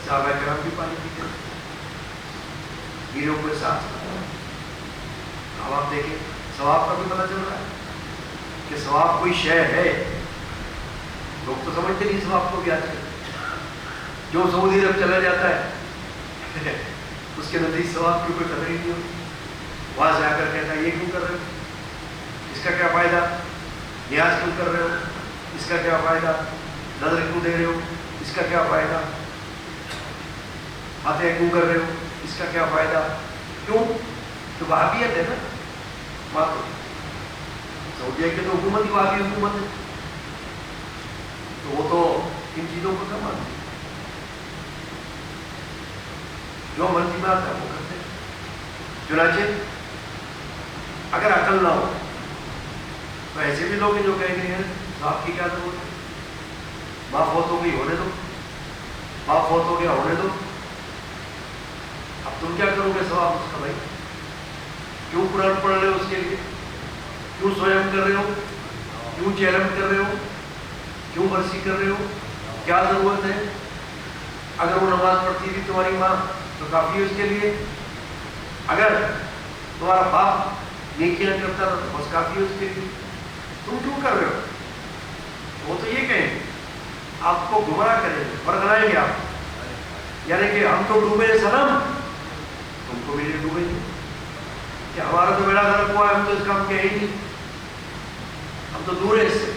صحابہ کرام بھی پانی پیتے تھے، پیروں کے ساتھ۔ اب آپ دیکھیں ثواب کا بھی پتہ چل رہا ہے کہ ثواب کوئی شے ہے، لوگ تو سمجھتے نہیں ثواب کو کیا چاہیے۔ جو سعودی عرب چلا جاتا ہے اس کے نزدیک ثواب کی کوئی قدر ہی نہیں ہوتی. وہاں سے آ کر کہتا ہے یہ کیوں کر رہے ہو، اس کا کیا فائدہ، نیاز کیوں کر رہے ہو، اس کا کیا فائدہ، نظر کیوں دے رہے ہو، اس کا کیا فائدہ، فاتحہ کیوں کر رہے ہو، اس کا کیا فائدہ. کیوں؟ تو وہابیت ہے نا. وہاں تو سعودیہ کی تو حکومت ہی وہابی حکومت ہے، تو وہ تو ان چیزوں کو کیا مانتے ہیں، جو مرضی میں آتا ہے وہ کرتے ہیں. چنانچہ اگر عقل نہ ہو تو ایسے بھی لوگ ہیں جو کہیں گے آپ کی کیا ضرورت ہے، ماں فوت ہو گئی ہونے دو، باپ فوت ہو گیا ہونے دو، اب تم کیا کرو گے ثواب اس کا بھائی، کیوں قرآن پڑھ رہے ہو اس کے لیے، کیوں سویم کر رہے ہو، کیوں چہلم کر رہے ہو، کیوں برسی کر رہے ہو، کیا ضرورت ہے. اگر وہ نماز پڑھتی تھی تمہاری ماں تو کافی ہے اس کے لیے، اگر تمہارا باپ نیکیاں کرتا تھا تو بس کافی ہے اس کے لیے، تم کیوں کر رہے ہو. وہ تو یہ کہیں آپ کو گمراہ کریں گے، برگلائیں گے آپ، یعنی کہ ہم تو ڈوبے سنم تم کو بھی نہیں ڈوبے گے، کہ ہمارا تو بیڑا غرق ہوا ہے، ہم تو اس کام کے ہی نہیں، ہم تو دور ہے اس سے،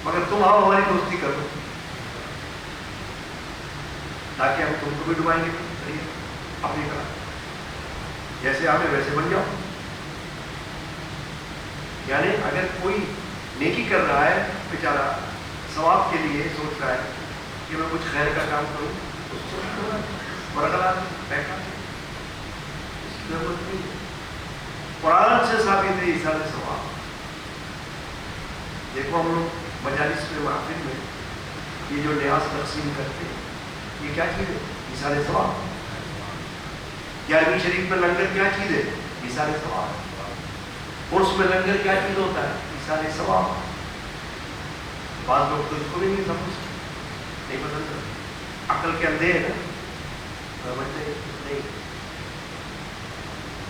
مگر تم آؤ ہماری دوستی کرو تاکہ ہم تم کو بھی ڈبائیں گے اپنی طرح، جیسے ہمیں ویسے بن جاؤ. یعنی اگر کوئی نیکی کر رہا ہے بیچارہ ثواب کے لیے سوچ رہا ہے کہ میں کچھ خیر کا کام کروں، اس کو برگلا بیٹھا، اس کی ضرورت نہیں ہے. قرآن سے ثابت ہے ایصال ثواب. دیکھو ہم لوگ مجالس میں محفل میں یہ جو نیاز تقسیم کرتے ہیں یہ کیا چیز ہے، ایصال ثواب. 11ویں شریف میں لنگر کیا چیز ہے، ایصال ثواب. عرس میں لنگر کیا چیز ہوتا ہے، ایصال ثواب. بعض لوگ تو اس کو بھی نہیں سمجھتے، نہیں پسند، عقل کے اندھے ہیں نا، سمجھتے نہیں.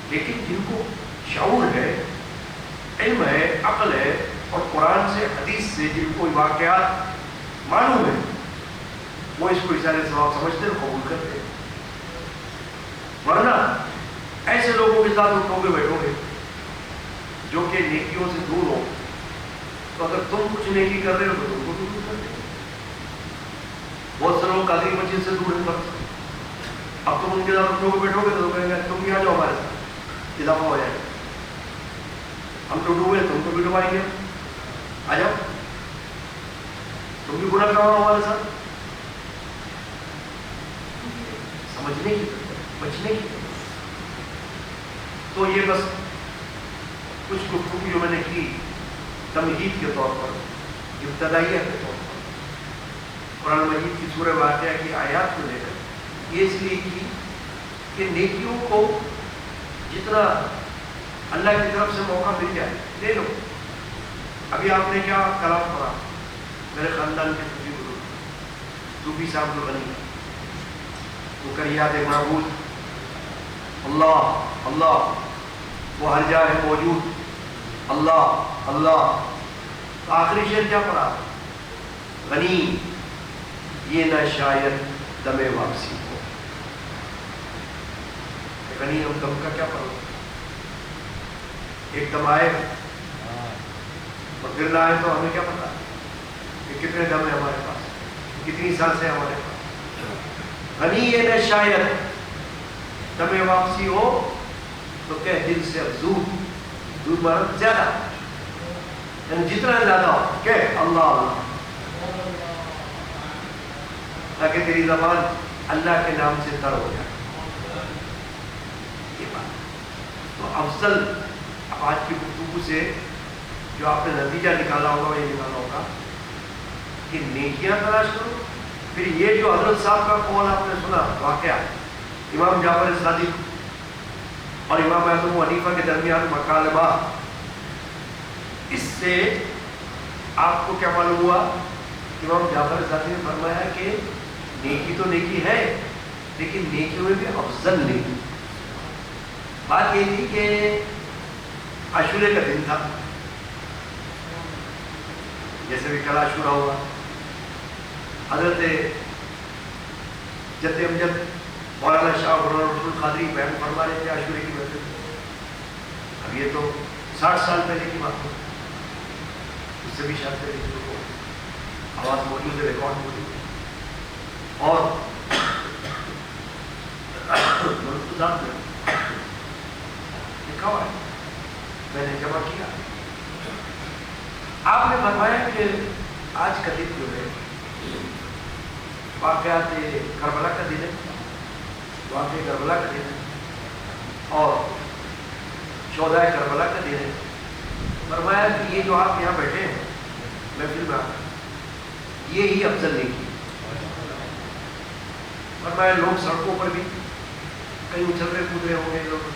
لیکن جن کو شعور ہے، علم ہے، عقل ہے، اور قرآن سے حدیث سے جن کو واقعات معلوم ہے، وہ اس کو ایصال ثواب سمجھتے ہیں، قبول کرتے ہیں. ورنہ ایسے لوگوں کے ساتھ اٹھو گے بیٹھو گے جو کہ نیکیوں سے دور ہو، تو اگر تم کچھ نیکی کر رہے ہو تو تم کو دور کر دیں. بہت سے لوگ قادری مسجد سے دور ہیں، اب تم ان کے ساتھ اٹھو گے بیٹھو گے تو کہیں گے تم بھی آ جاؤ ہمارے ساتھ، اضافہ ہو جائے گا. ہم تو ڈوبے تم کو بھی ڈبائیں گے، آ جاؤ تم بھی گناہ کرو ہمارے ساتھ. سمجھنے کی بچنے کی. تو یہ بس کچھ گفتگو جو میں نے کی تمہید کے طور پر، ابتدائیہ کے طور پر، قرآن مجید کی سورہ واقعہ کی آیات کو لے کر یہ اس لیے کی کہ نیکیوں کو جتنا اللہ کی طرف سے موقع مل جائے لے لو. ابھی آپ نے کیا کلام پڑھا، میرے خاندان کے صوفی بزرگ صوفی صاحب الغنی، وہ کریات معبود اللہ اللہ، وہ ہر جگہ موجود اللہ اللہ. آخری شعر کیا پڑھا، غنی یہ نہ شاید دم واپسی ہو. غنی ہم دم کا کیا پڑھا، ایک دم آئے اور پھر نہ آئے تو ہمیں کیا پتا کہ کتنے دم ہے ہمارے پاس، کتنی سانسیں ہمارے پاس. غنی یہ نہ شاید دم واپسی ہو تو کہہ دل سے افزود، دودھ مارا زیادہ، یعنی جتنا زیادہ ہو کہ اللہ اللہ، تاکہ تیری زبان اللہ کے نام سے تر ہو جائے. یہ بات تو افضل اب آج کی گفتگو سے جو آپ نے نتیجہ نکالا ہوگا یہ نکالا ہوگا کہ نیکیاں تلاش کرو. پھر یہ جو حضرت صاحب کا قول آپ نے سنا واقعہ امام جعفر صادق اور امام ابو حنیفہ کے درمیان مکالمہ، اس سے آپ کو کیا معلوم ہوا، امام جعفر صادق نے فرمایا کہ نیکی تو نیکی ہے لیکن نیکیوں میں بھی افضل نیکی. بات یہ تھی کہ عاشورے کا دن تھا، جیسے بھی کل عاشورہ ہوا، حضرت جد امجد مولانا شاہ غلام رسول قادری بیان فرما رہے تھے عاشورے کی محفل میں. اب یہ تو 60 سال پہلے کی بات ہے، اس سے بھی شاید پہلے کی لوگوں آواز موجود ہے، ریکارڈ موجود ہے. اور ملفوظات میں لکھا ہوا ہے، میں نے جمع کیا. آپ نے فرمایا کہ آج کا دن جو ہے واقعات کربلا کا دن ہے، واقع کربلا کا دن ہے اور شہدائے کربلا کا دن ہے. فرمایا کہ یہ جو آپ یہاں بیٹھے ہیں محفل میں، یہ ہی افضل نہیں کی. فرمایا لوگ سڑکوں پر بھی کہیں اچھل رہے کود رہے ہوں گے، لوگ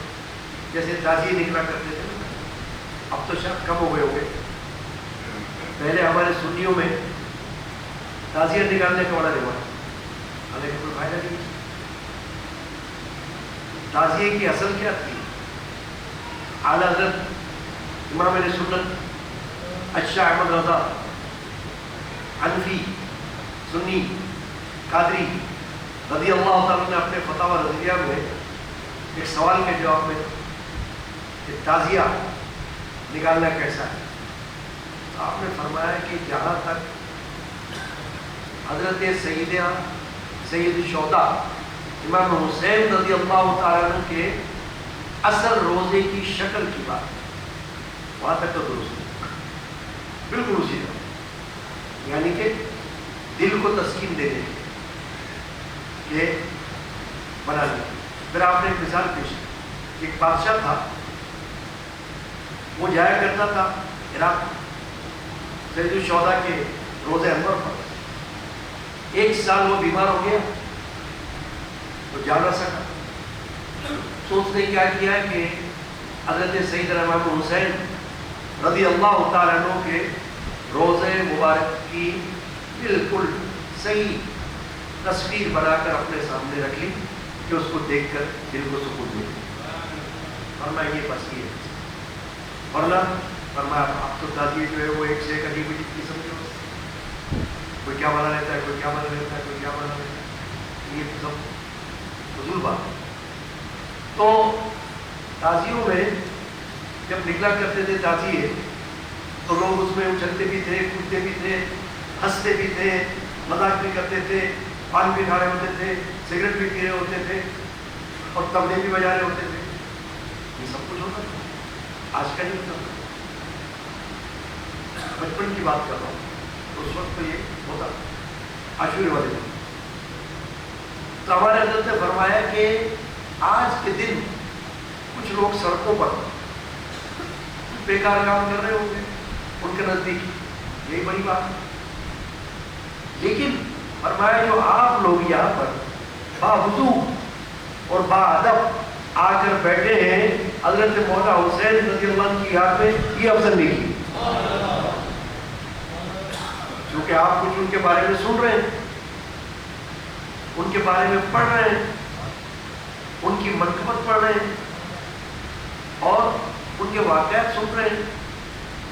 جیسے تعزیے نکلا کرتے تھے، اب تو شاید کم ہو گئے ہوں گے. پہلے ہمارے سنیوں میں تعزیہ نکالنے کا بڑا رواج، حالانکہ کوئی فائدہ نہیں. تعزیے کی اصل کیا تھی؟ اعلیٰ حضرت امام علیہ سنت اشاہ احمد رضا حنفی سنی قادری رضی اللہ تعالیٰ نے اپنے فتاوی رضویہ میں ایک سوال کے جواب میں کہ تعزیہ نکالنا کیسا ہے، آپ نے فرمایا کہ جہاں تک حضرت سید الشہداء امام حسین رضی اللہ تعالیٰ عنہ کے اصل روزے کی شکل کی بات، وہاں تک تو درست ہے، بالکل اسی طرح. یعنی کہ دل کو تسکین دینے کے بنا لیا. پھر آپ نے ایک مثال پیش کی، ایک بادشاہ تھا، وہ جایا کرتا تھا عراق سید الشہداء کے روزے انور پر. ایک سال وہ بیمار ہو گیا تو جا نہ سکا. تو اس نے کیا کیا کہ حضرت سیدنا امام حسین رضی اللہ تعالیٰ عنہ کے روزے مبارک کی بالکل صحیح تصویر بنا کر اپنے سامنے رکھ لی کہ اس کو دیکھ کر دل کو سکون ملے. فرمایا یہ بس یہ ہے. ورنہ فرمایا آپ تو تعزیے جو ہے وہ ایک سے ایک عجیب عجیب قسم کے، کوئی کیا بنا لیتا ہے، کوئی کیا بنا لیتا ہے، کوئی کیا بنا لیتا ہے. یہ سب فضول بات ہے. تو تعزیوں میں جب نکلا کرتے تھے تعزیے تو لوگ اس میں اچھلتے بھی تھے، کودتے بھی تھے، ہنستے بھی تھے، مذاق بھی کرتے تھے، پان بھی کھا رہے ہوتے تھے، سگریٹ بھی پی رہے ہوتے تھے اور تبلے بھی بجا رہے ہوتے تھے. یہ سب کچھ ہوتا تھا، آج کا نہیں ہوتا. بچپن کی بات کر رہا ہوں، اس وقت تو یہ ہوتا تھا عاشورے والے دن. تو ہمارے حضرت نے فرمایا کہ آج کے دن کچھ لوگ سڑکوں پر بیکار کام کر رہے ہوں گے، ان کے نزدیک یہی بڑی بات ہے. لیکن فرمایا جو آپ لوگ یہاں پر باوضو اور باادب آ کر بیٹھے ہیں حضرت مولا حسین رضی اللہ عنہ کی یاد میں، یہ افضل نہیں کی. کیونکہ آپ کچھ ان کے بارے میں سن رہے ہیں، ان کے بارے میں پڑھ رہے ہیں، ان کی منقبت پڑھ رہے ہیں اور ان کے واقعات سن رہے ہیں،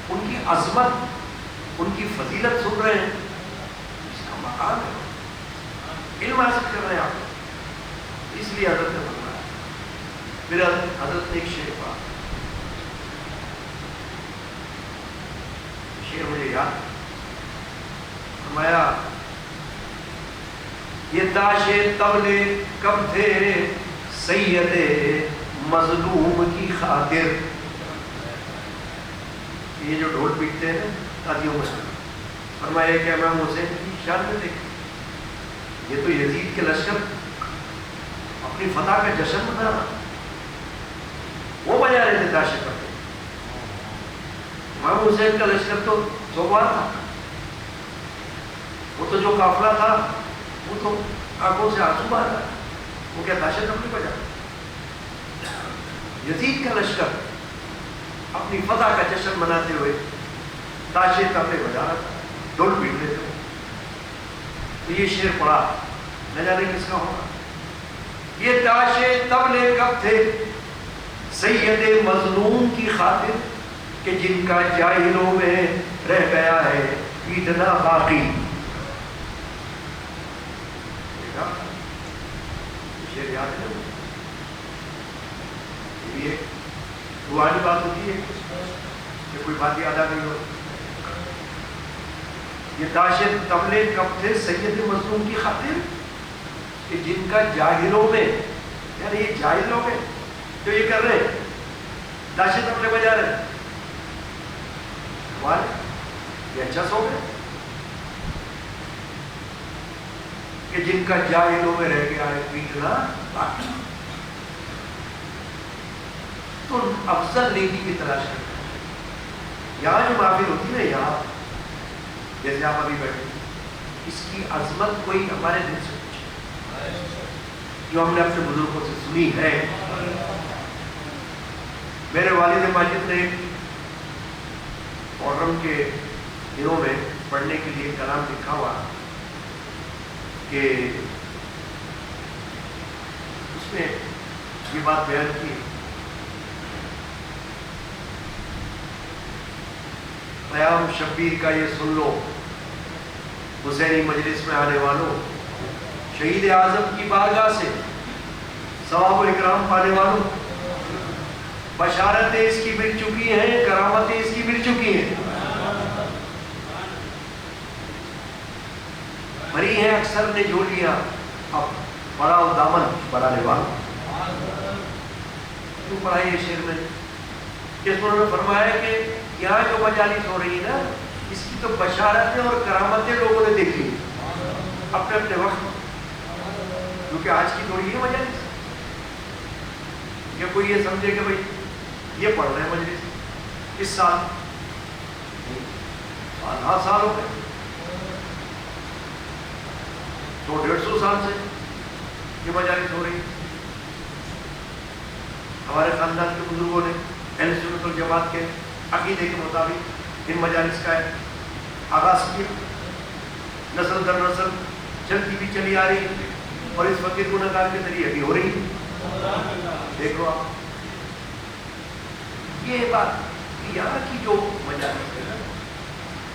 ان کی عظمت، ان کی فضیلت سن رہے ہیں. اس کا مقام ہے، علم حاصل کر رہے ہیں آپ. اس لیے حضرت نے فرمایا. پھر حضرت نے ایک شعر پڑھا، شعر مجھے یاد. فرمایا یہ تاشے طبلے کب تھے سید مظلوم کی خاطر. یہ جو ڈھول پیٹتے ہیں تعزیوں میں، فرمایا کہ امام حسین کی شان میں دیکھیں، یہ تو یزید کے لشکر اپنی فتح کا جشن منا رہا، وہ بجا رہے تھے تاشے پر. امام حسین کا لشکر تو سوگوار تھا، وہ تو جو قافلہ تھا وہ تو آنکھوں سے آنسو بہا رہا، وہ کیا تاشے تب نہیں بجا. یزید کا لشکر اپنی فتح کا جشن مناتے ہوئے تاشے تبلے بجا رہا تھا، ڈھول پیٹ رہے تھے. تو یہ شعر پڑھا، نہ جانے کس کا ہوگا. یہ تاشے تبلے کب تھے سید مظلوم کی خاطر کہ جن کا جاہلوں میں رہ گیا ہے پیٹنا باقی. شعر یاد ہے نا؟ یہ روحانی بات ہوتی ہے کہ کوئی بات یاد آ گئی ہو. یہ داشت طبلے کب تھے سید مظلوم کی خاطر کہ جن کا جاہلوں میں، یعنی یہ جاہل لوگ ہیں جو یہ کر رہے ہیں، داشت طبلے بجا رہے ہیں، یہ اچھا سو ہے کہ جن کا جاہلوں میں رہ گیا ہے پیٹنا باقی. تو افضل نیکی کی تلاش کرتے ہیں. یہاں جو محفل ہوتی ہے نا، یہاں جیسے آپ ابھی بیٹھے، اس کی عظمت کوئی ہمارے دل سے پوچھے جو ہم نے اپنے بزرگوں سے سنی ہے. میرے والد ماجد نے محرم کے دنوں میں پڑھنے کے لیے کلام لکھا ہوا کہ اس میں یہ بات بیان کی، قیام شبیر کا یہ سن لو حسینی مجلس میں آنے والوں، شہید اعظم کی بارگاہ سے ثواب و اکرام پانے والوں، بشارتیں اس کی مل چکی ہیں، کرامتیں اس کی مل چکی ہیں. بری ہیں اکثر نے جھولیاں، اب بڑا دامن بڑھانے والوں. کیوں پڑھائی ہے شعر میں؟ جس میں انہوں نے فرمایا کہ یہاں جو مجالس ہو رہی ہے نا، اس کی تو بشارتیں اور کرامتیں لوگوں نے دیکھی اپنے اپنے وقت، کیونکہ آج کی تھوڑی ہے مجالس. یا کوئی یہ سمجھے کہ بھائی یہ پڑھ رہے ہیں مجلس اس سال، سال ہو گئے، 150 سال سے یہ مجالس ہو رہی ہے. ہمارے خاندان کے بزرگوں نے اہل سنت والجماعت کے عقیدے کے مطابق ان مجالس کا آغاز کیا، نسل در نسل چلتی بھی چلی آ رہی ہے، اور اس فقیر گنہگار کے ذریعے بھی ہو رہی ہے. دیکھو آپ یہ بات کہ یہاں کی جو مجالس ہے نا،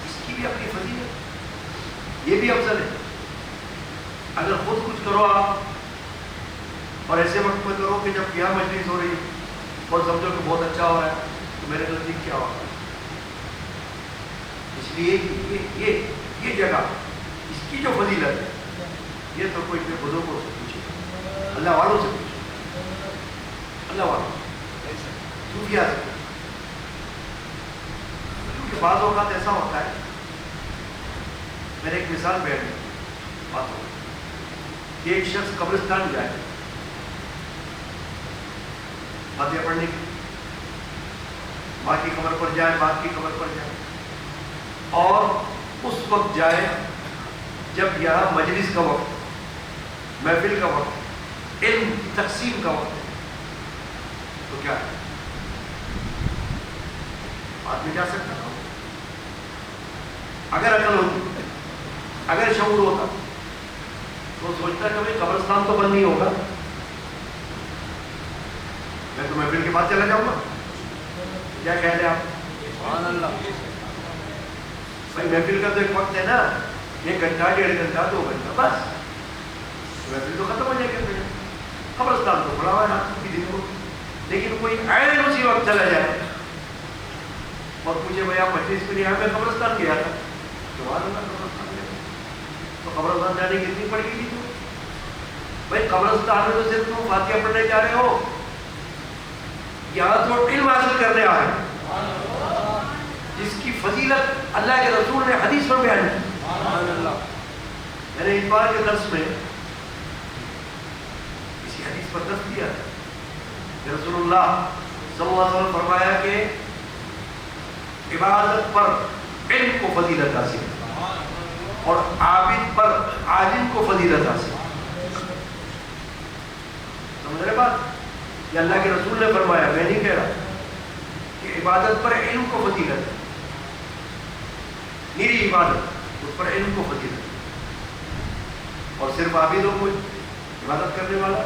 اس کی بھی اپنی فضیلت، یہ بھی افضل ہے. اگر خود کچھ کرو آپ اور ایسے وقت میں کرو کہ جب یہاں مجلس ہو رہی ہے اور سمجھو کہ بہت اچھا ہو رہا ہے، تو میرے نزدیک کیا ہوگا؟ اس لیے یہ جگہ، اس کی جو فضیلت ہے، یہ تو کوئی اپنے بزرگوں سے پوچھے، اللہ والوں سے پوچھے، اللہ والوں صوفیہ سے. کیونکہ بعض اوقات ایسا ہوتا ہے، میں نے ایک مثال بیان کی بات ہو کہ ایک شخص قبرستان جائے فاتحہ پڑھنے کی، ماں کی قبر پر جائے، باپ کی قبر پر جائے، اور اس وقت جائے جب یہاں مجلس کا وقت، محفل کا وقت، علم کی تقسیم کا وقت ہے، تو کیا ہے؟ آدمی جا سکتا تھا اگر عقل ہوتی، اگر شعور ہوتا تو سوچتا کہ بھائی قبرستان تو بند نہیں ہوگا، میں تو محفل کے بعد چلا جاؤں گا. کیا کہہ رہے آپ؟ سبحان اللہ. بھائی محفل کا تو ایک وقت ہے نا، 1 گھنٹہ 1.5 گھنٹہ 2 گھنٹہ، بس محفل تو ختم ہو جائے گا. قبرستان تو کھلا ہوا ہے رات کی دن کو، لیکن کوئی عین اسی وقت چلا جائے اور پوچھے بھائی آپ مجلس کے لیے میں قبرستان گیا تھا، سبحان اللہ قبرستان گیا، تو قبرستان جانے کی کتنی پڑ گئی تھی؟ بھائی قبرستان میں تو صرف تم فاتحہ پڑھنے جا رہے ہو، یہاں تو علم حاصل کرنے آ رہے ہیں، جس کی فضیلت اللہ کے رسول نے حدیث میں بیان کی. میں نے اتوار کے درس میں اسی حدیث پر درس دیا کہ رسول اللہ صلی اللہ علیہ وسلم فرمایا کہ عبادت پر علم کو فضیلت حاصل اور عابد پر عالم کو فضیلت حاصل. سمجھ رہے بات؟ یہ اللہ کے رسول نے فرمایا، میں نہیں کہہ رہا، کہ عبادت پر علم کو فضیلت ہے، میری عبادت اس پر علم کو فضیلت ہے، اور صرف عابدوں کو عبادت کرنے والا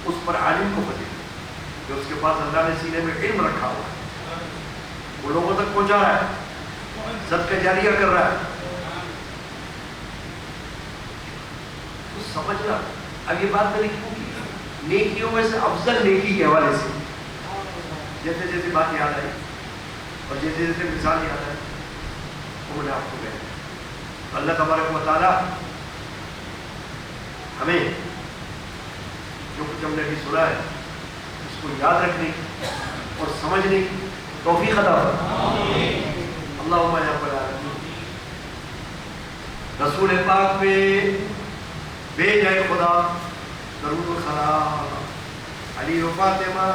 اس پر عالم کو فضیلت ہے، کہ اس کے پاس اللہ نے سینے میں علم رکھا ہوا ہے، وہ لوگوں تک پہنچا رہا ہے، صدقہ جاریہ کر رہا ہے. تو سمجھنا اب یہ بات میں نے کیوں کی؟ نیکیوں میں سے افضل نیکی کے حوالے سے جیسے جیسے بات یاد آئی اور جیسے جیسے مثال یاد آئی وہ میں نے آپ کو کہا اللہ تبارک و تعالیٰ ہمیں جو کچھ ہم نے ابھی سنا ہے اس کو یاد رکھنے کی اور سمجھنے کی توفیق عطا فرمائے اللہم یا رب العالمین۔ رسول پاک پہ بے جائے خدا درود و سلام، علی و فاطمہ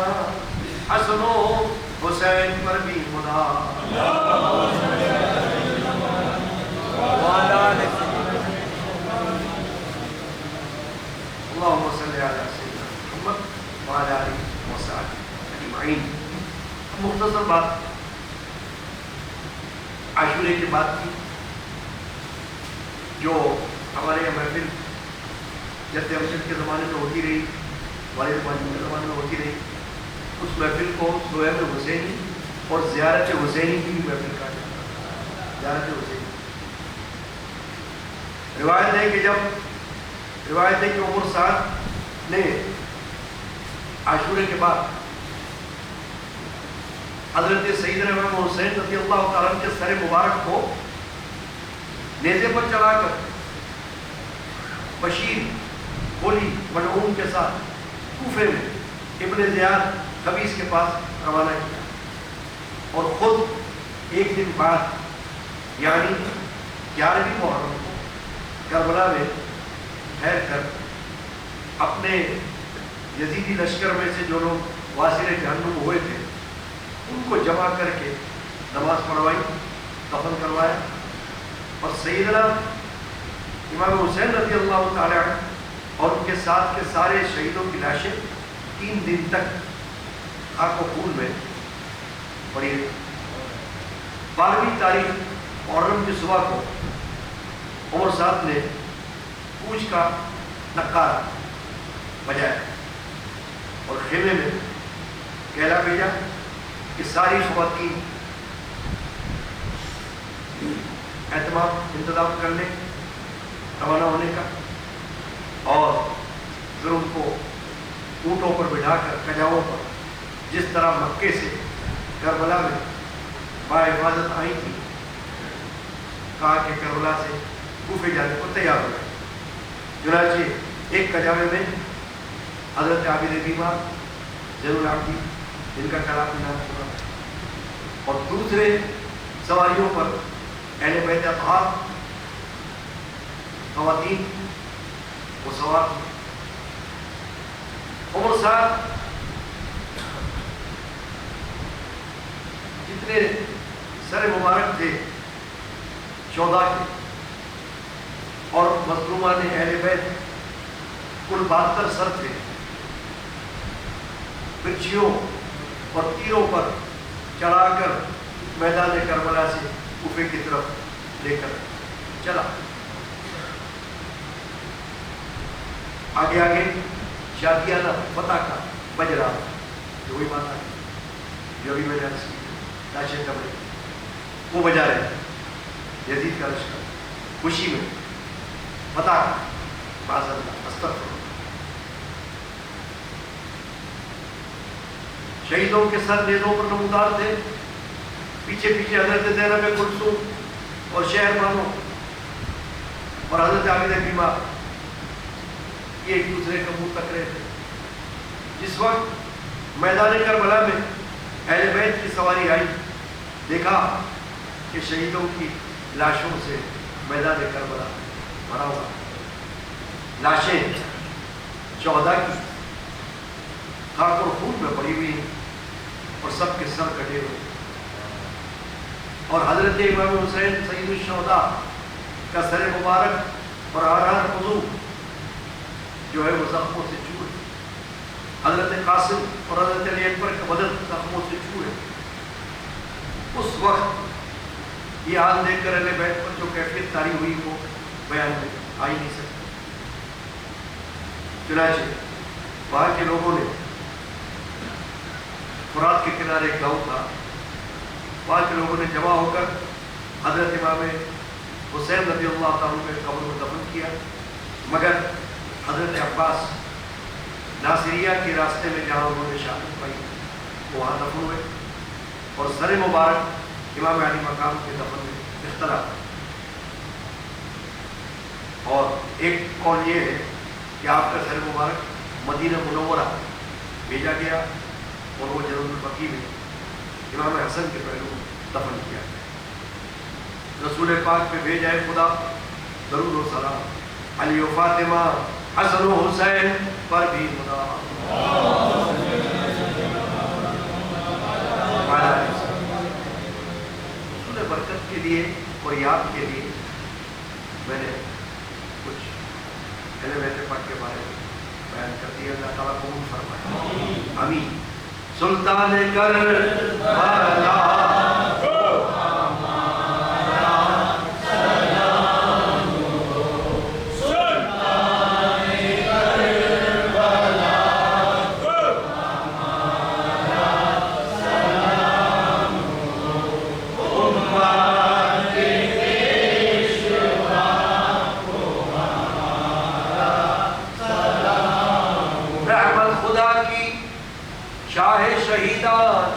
حسن و حسین پر بھی خدا اللهم صل على سيدنا محمد وعلى آله وصحبه اجمعین۔ مختصر بات عاشورے کی بات کی جو ہمارے یہاں محفل جد امجد کے زمانے میں ہوتی رہی، والد والد کے زمانے میں ہوتی رہی، اس محفل کو سویب حسینی اور زیارت حسینی کی بھی محفل کہا جاتا ہے۔ زیارت حسینی روایت ہے کہ عمر سعد نے عاشورے کے بعد حضرت سیدنا امام حسین رضی اللہ تعالیٰ کے سر مبارک کو نیزے پر چڑھا کر بشیر بولی ملعون کے ساتھ کوفے میں ابن زیاد خبیث کے پاس روانہ کیا اور خود ایک دن بعد یعنی 11ویں محرم کو کربلا میں ٹھہر کر اپنے یزیدی لشکر میں سے جو لوگ واصل جہنم ہوئے تھے ان کو جمع کر کے نماز پڑھوائی، دفن کروایا اور سیدنا امام حسین رضی اللہ تعالیٰ عنہ اور ان کے ساتھ کے سارے شہیدوں کی لاشیں 3 دن تک خاک و خون میں پڑی رہی۔ 12ویں تاریخ محرم کی صبح کو عمر صاحب نے کوچ کا نقارہ بجایا اور خیمے میں کہلا بھیجا کہ ساری خواتین انتظام کر لیں روانہ ہونے کا، اور پھر ان کو اونٹوں پر بٹھا کر کجاؤں پر جس طرح مکے سے کربلا میں باحفاظت آئی تھی کہا کہ کربلا سے کوفے جانے کو تیار ہو گئے۔ چنانچہ ایک کجاوے میں حضرت عابد بیمار زین العابدین جن کا کلام نام سنا اور دوسرے سواریوں پر اہل بیت اطہار خواتین وہ سوار تھے۔ عمر صاحب جتنے سر مبارک تھے 14 کے اور مظلومان اہل بیت کل 72 سر تھے، برچھیوں اور تیروں پر چڑھا کر میدان کربلا سے کوفے کی طرف لے کر چلا۔ آگے آگے شادیانہ فتح کا بج رہا جو وہی بات آئی جو ابھی میں نے عرض کی لاشیں کمرے وہ بجا رہے یزید کا لشکر خوشی میں فتح معاذ اللہ استغفر۔ شہیدوں کے سر نیزوں پر نمودار تھے، پیچھے پیچھے حضرت زینب کلثوم اور شہر بانو اور حضرت عابد بیمار یہ ایک دوسرے کا منہ تک رہے تھے۔ جس وقت میدان کربلا میں اہل بیت کی سواری آئی، دیکھا کہ شہیدوں کی لاشوں سے میدان کربلا بھرا ہوا، لاشیں 14 کی خاک اور خون میں پڑی ہوئی اور سب کے سر کٹے ہوئے، اور حضرت امام حسین سید الشہداء کا سر مبارک اور آرار عضو جو ہے وہ زخموں سے چور ہے، حضرت قاسم اور حضرت علی اکبر کا بدن زخموں سے چور ہے۔ اس وقت یہ حال دیکھ کر اہل بیت پر جو کیفیت طاری ہوئی وہ بیان میں آ ہی نہیں سکتی۔ چنانچہ وہاں کے لوگوں نے فرات کے کنارے ایک گاؤں تھا، وہاں کے لوگوں نے جمع ہو کر حضرت امام حسین رضی اللہ تعالیٰ کے قبر کو دفن کیا، مگر حضرت پاس ناصریہ کے راستے میں جہاں انہوں نے شہادت پائی وہاں دفن ہوئے، اور سر مبارک امام علی مقام کے دفن میں اختلاف۔ اور ایک قول یہ ہے کہ آپ کا سر مبارک مدینہ منورہ بھیجا گیا اور وہ جنرل البقیع میں امام حسن کے پہلو دفن کیا گیا۔ رسول پاک پہ بھیجا ہے خدا درود و سلام، علی و فاطمہ حسن و حسین پر بھی خدا رسول برکت کے لیے اور یاد کے لیے میں نے کچھ اہل بیت پاک کے بارے میں بیان کر دیا۔ اللہ تعالیٰ قبول فرمائے، آمین۔ سلطان کربلا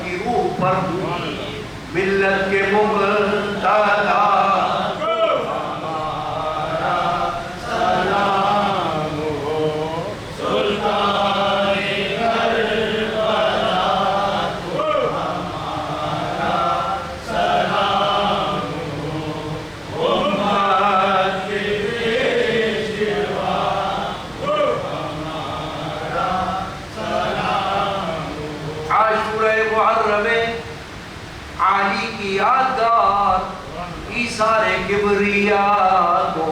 کی روح پر ملت کے مقتدا ہمارا سلام ہو، سلطان کربلا کو ہمارا سلام ہو، امت کے پیشوا کو ہمارا سلام ہو۔ عاشورہ محرم عالی کی یادگار ایثار کبریاء کو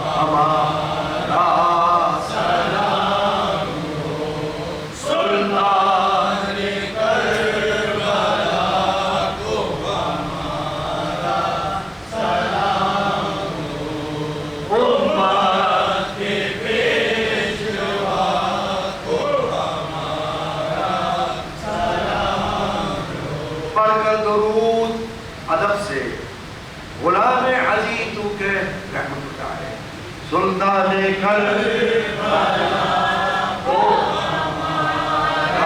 ہمارا سلام ہو، سلطان کربلا کو ہمارا سلام ہو، امت کے پیشوا کو ہمارا سلام ہو۔ پڑھ کر درود ادب سے غلام عزیز تو کہ رحمت اللہ علیہ، سلطان کربلا کو ہمارا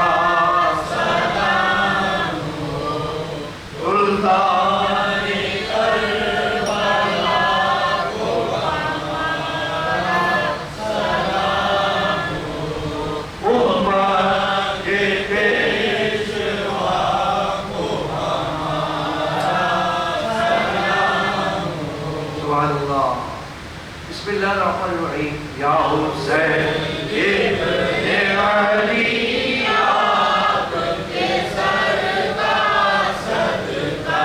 سلام ہو، سلطان کربلا کو ہمارا سلام ہو، امت کے پیشوا کو ہمارا سلام ہو۔ سبحان اللہ۔ بسم اللہ الرحمن الرحیم۔ یا حسین ابن علی آپ کے سر کا صدقہ،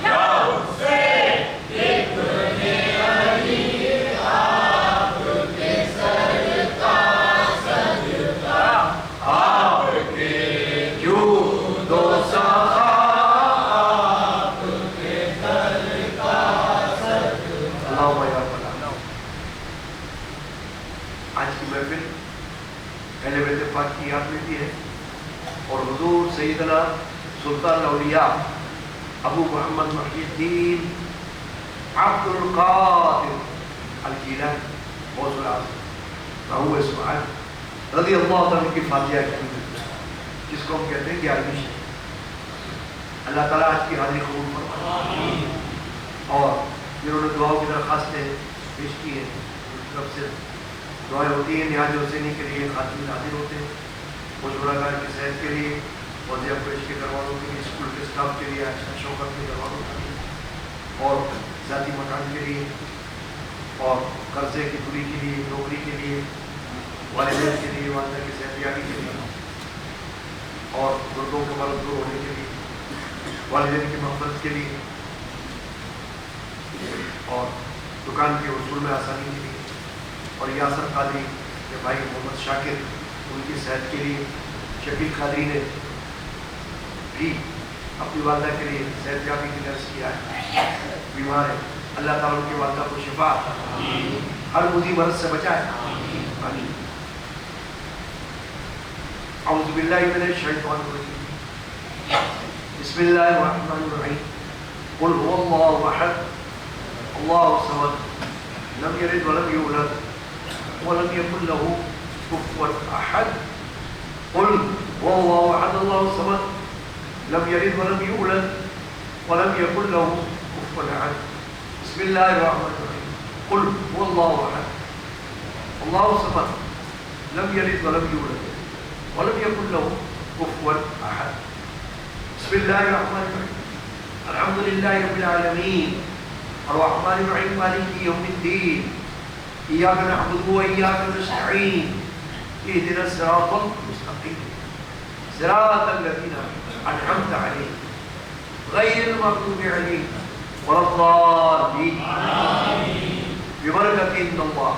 یا حسین ابن علی آپ کے سر کا صدقہ، آپ کے جود و سخا آپ کے سر کا صدقہ۔ اللہم یا رب العالمین۔ آج کی محفل اہل بیت پاک کی یاد میں بھی ہے، اور حضور سیدنا سلطان الاولیاء ابو محمد محی الدین عبد القادر الجیلانی غوث الاعظم رہو اسماعیل رضی اللہ تعالیٰ کی فاتحہ کی، جس کو ہم کہتے ہیں 11ویں شب۔ اللہ تعالیٰ آج کی حاضری قبول فرمائے، اور جنہوں نے دعاؤں کی درخواستیں پیش کی ہیں ان کی طرف سے دعائیں ہوتی ہیں۔ نیاز حسینی کے لیے خاتمین حاضر ہوتے ہیں، مشورہ کی صحت کے لیے، وضعیت پیش کے گھر والوں کے لیے، اسکول کے اسٹاف کے لیے، اچھا شوکت کے گھر والوں کے لیے، اور ذاتی مکان کے لیے، اور قرضے کی دوری کے لیے، نوکری کے لیے، والدین کے لیے، والدہ کی صحت یابی کے لیے، اور مردوں کے مرض دور ہونے کے لیے، والدین کی محبت کے لیے، اور دکان کے حصول میں آسانی کے لیے، اور یاسر قادری کے بھائی محمد شاکر ان کی صحت کے لیے، شکیل قادری نے بھی اپنی والدہ کے لیے صحت یابی کی درس کیا ہے، بیمار ہے، اللہ تعالیٰ ان کی والدہ کو شفا ہر مضی مرض سے بچائے، آمین۔ اعوذ باللہ من الشیطان الرجیم، بسم اللہ الرحمن الرحیم، قل هو اللہ احد اللہ الصمد لم یلد ولم یولد ولم یکن له كفوا أحد قل هو الله أحد الله الصمد لم يلد ولم يولد ولم يكن له كفوا أحد بسم الله الرحمن الرحيم قل هو الله أحد الله الصمد لم يلد ولم يولد ولم يكن له كفوا أحد بسم الله الرحمن الرحيم الحمد لله رب العالمين الرحمن الرحيم مالك يوم الدين إياك نعبد وإياك نستعين اهدنا الصراط المستقيم صراط الذين أنعمت عليهم غير المغضوب عليهم ولا الضالين ببركة إن الله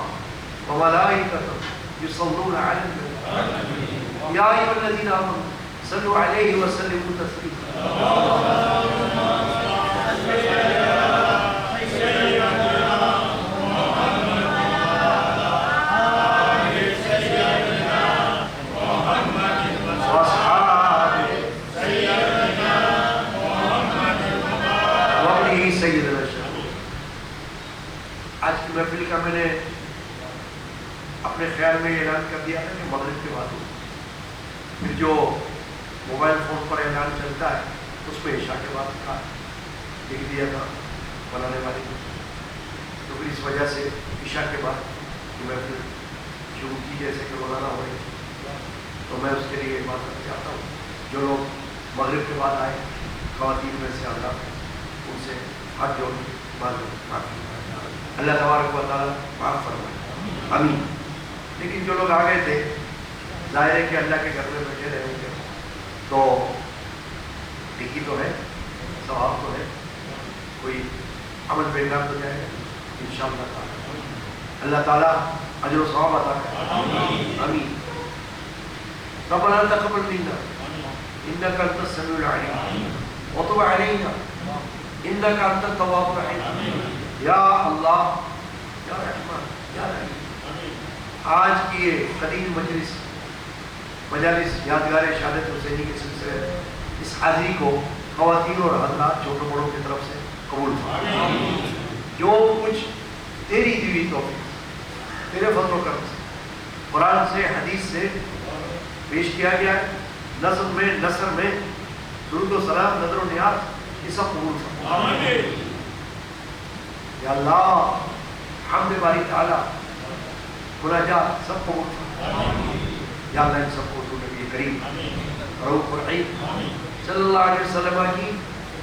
وملائكته يصلون على النبي يا أيها الذين آمنوا صلوا عليه وسلموا تسليما آج کی محفل کا میں نے اپنے خیال میں اعلان کر دیا تھا کہ مغرب کے بعد پھر جو موبائل فون پر اعلان چلتا ہے اس پہ عشاء کے بعد کا لکھ دیا تھا بنانے والی نے، تو پھر اس وجہ سے عشاء کے بعد محفل شروع کی جیسے کہ بنانا ہو رہی، تو میں اس کے لیے بات کرنا چاہتا ہوں جو لوگ مغرب کے بعد آئے خواتین میں سے اللہ ان سے ہاتھ جوڑ کے اللہ تبارک و تعالیٰ معاف فرمائے، آمین۔ لیکن جو لوگ آ گئے تھے ظاہر ہے کہ اللہ کے گھر میں بیٹھے رہے ہوں گے تو ٹھیک تو ہے، ثواب تو ہے، کوئی عمل بیکار تو جائے گا انشاءاللہ تعالیٰ، اللہ تعالیٰ اجر و ثواب عطا کرے، آمین۔ ربنا تقبل منا انك انت السميع العليم وتب علينا انك انت التواب الرحيم، یا اللہ یا رحمان یا رحیم۔ آج کی یہ قدیم مجالس یادگار شہادت حسینی کے سلسلے اس حاضری کو خواتین اور حضرات چھوٹوں بڑوں کی طرف سے قبول فرما، جو کچھ تیری دی ہوئی توفیق تیرے فضل و کرم سے قرآن سے حدیث سے پیش کیا گیا ہے، نظم میں نثر میں درود و سلام نظر و نیاز یہ سب قبول فرما یا اللہ۔ حمد باری تعالیٰ مناجات سب قبول فرما یا اللہ، ان سب کو تو نبی کریم رؤوف رحیم صلی اللہ علیہ وسلم کی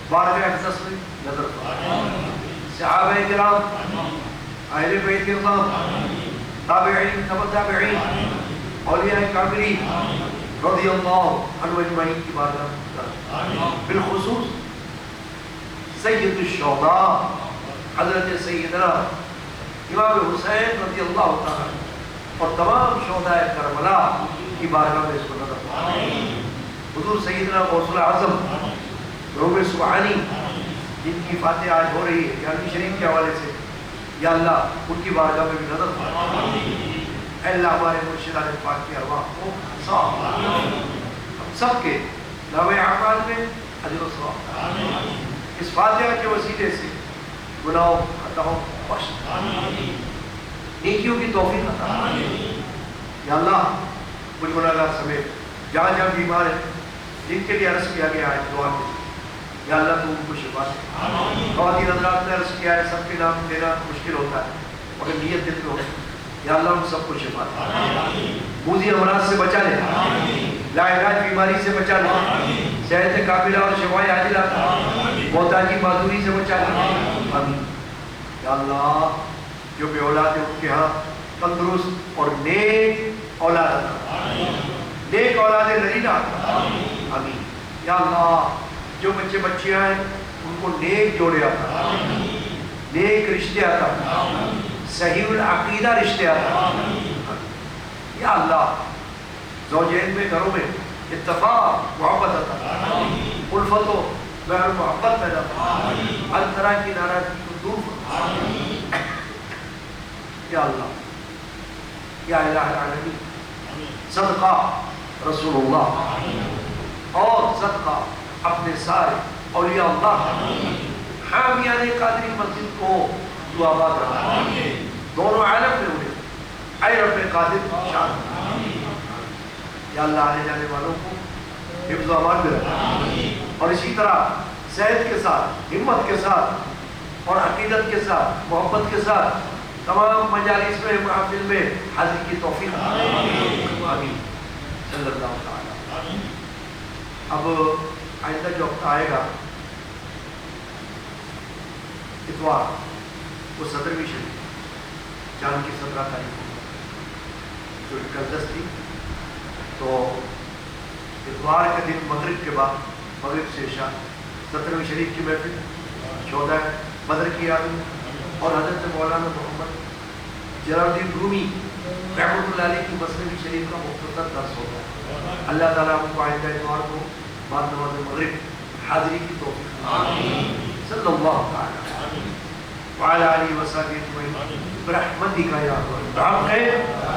بارگاہ اقدس میں نظر فرما، صحابہ کرام اہل بیت کرام تابعین تبع تابعین اولیاء کاملین رضی اللہ عنہ اجمعین کی بارگاہ میں، بالخصوص سید الشہداء حضرت سیدنا امام حسین رضی اللہ تعالیٰ اور تمام شہداء کربلا کی بارگاہ میں اس کو نظر فرما، حضور سیدنا غوث الاعظم روم سبحانی جن کی فاتحہ آج ہو رہی ہے یعنی شریف کے حوالے سے، یا اللہ ان کی بارگاہ میں بھی نظر فرما، اے اللہ ہمارے مرشدان پاک کی ارواح کو صاف، ہم سب کے نامہ اعمال میں اجر و ثواب، اس فاتحہ کے وسیلے سے گناہوں خطاؤں بخش، نیکیوں کی توفیق عطا، یا اللہ مجھ گناہگار سمیت جہاں جہاں بیمار ہیں جن کے لیے عرض کیا گیا ہے دعا کے، یا اللہ تو ان کو شفا دے۔ خواتین حضرات نے عرض کیا ہے سب کے نام دینا مشکل ہوتا ہے مگر نیت دل میں ہوتا ہے، یا اللہ ہم سب کو شفا دے، موذی امراض سے بچا لے، لا علاج بیماری سے بچا لے، صحت کاملہ اور شفاء عاجلہ، محتاجی معذوری سے بچا لے، آمین۔ یا اللہ جو بے اولاد ہے ان کے ہاں تندرست اور نیک اولاد عطا، نیک اولاد نرینہ عطا، آمین۔ یا اللہ جو بچے بچیاں ہیں ان کو نیک جوڑے عطا، نیک رشتے عطا، صحیح العقیدہ رشتے عطا، یا اللہ زوجین میں گھروں میں اتفاق محبت عطا، الفت و محبت پیدا فرما، ہر طرح کی ناراضگی کو دور فرما، یا اللہ یا الہ العالمین، صدقہ رسول اللہ اور صدقہ اپنے سارے اولیاء اللہ حامیان قادری مسجد کو دعا باد رہا، دونوں عالم میں انہیں اے رب قادر شان یا اللہ آنے جانے والوں کو حفظ و امان میں رکھے، اور اسی طرح صحت کے ساتھ، ہمت کے ساتھ اور عقیدت کے ساتھ، محبت کے ساتھ تمام مجالس میں، محافل میں حاضری کی توفیق آمین صلی اللہ تعالی۔ اب آئندہ جو ہفتہ آئے گا اتوار، وہ 17ویں شریف جان کی 17 تاریخ کو جو اقدس تھی، تو اتوار کے دن مغرب کے بعد، مغرب سے عشاء 17ویں شریف کی محفل، 14 بدر کی یاد اور حضرت مولانا محمد جلال الدین رومی رحمۃ اللہ علیہ کی مثنوی شریف کا مختصر درس ہوگا۔ اللہ تعالیٰ ہم کو آئندہ اتوار کو بعد نماز مغرب حاضری کی توفیق آمین صلی اللہ تعالی وعلی آلہ وصحبہ اجمعین برحمتک یا ارحم الراحمین۔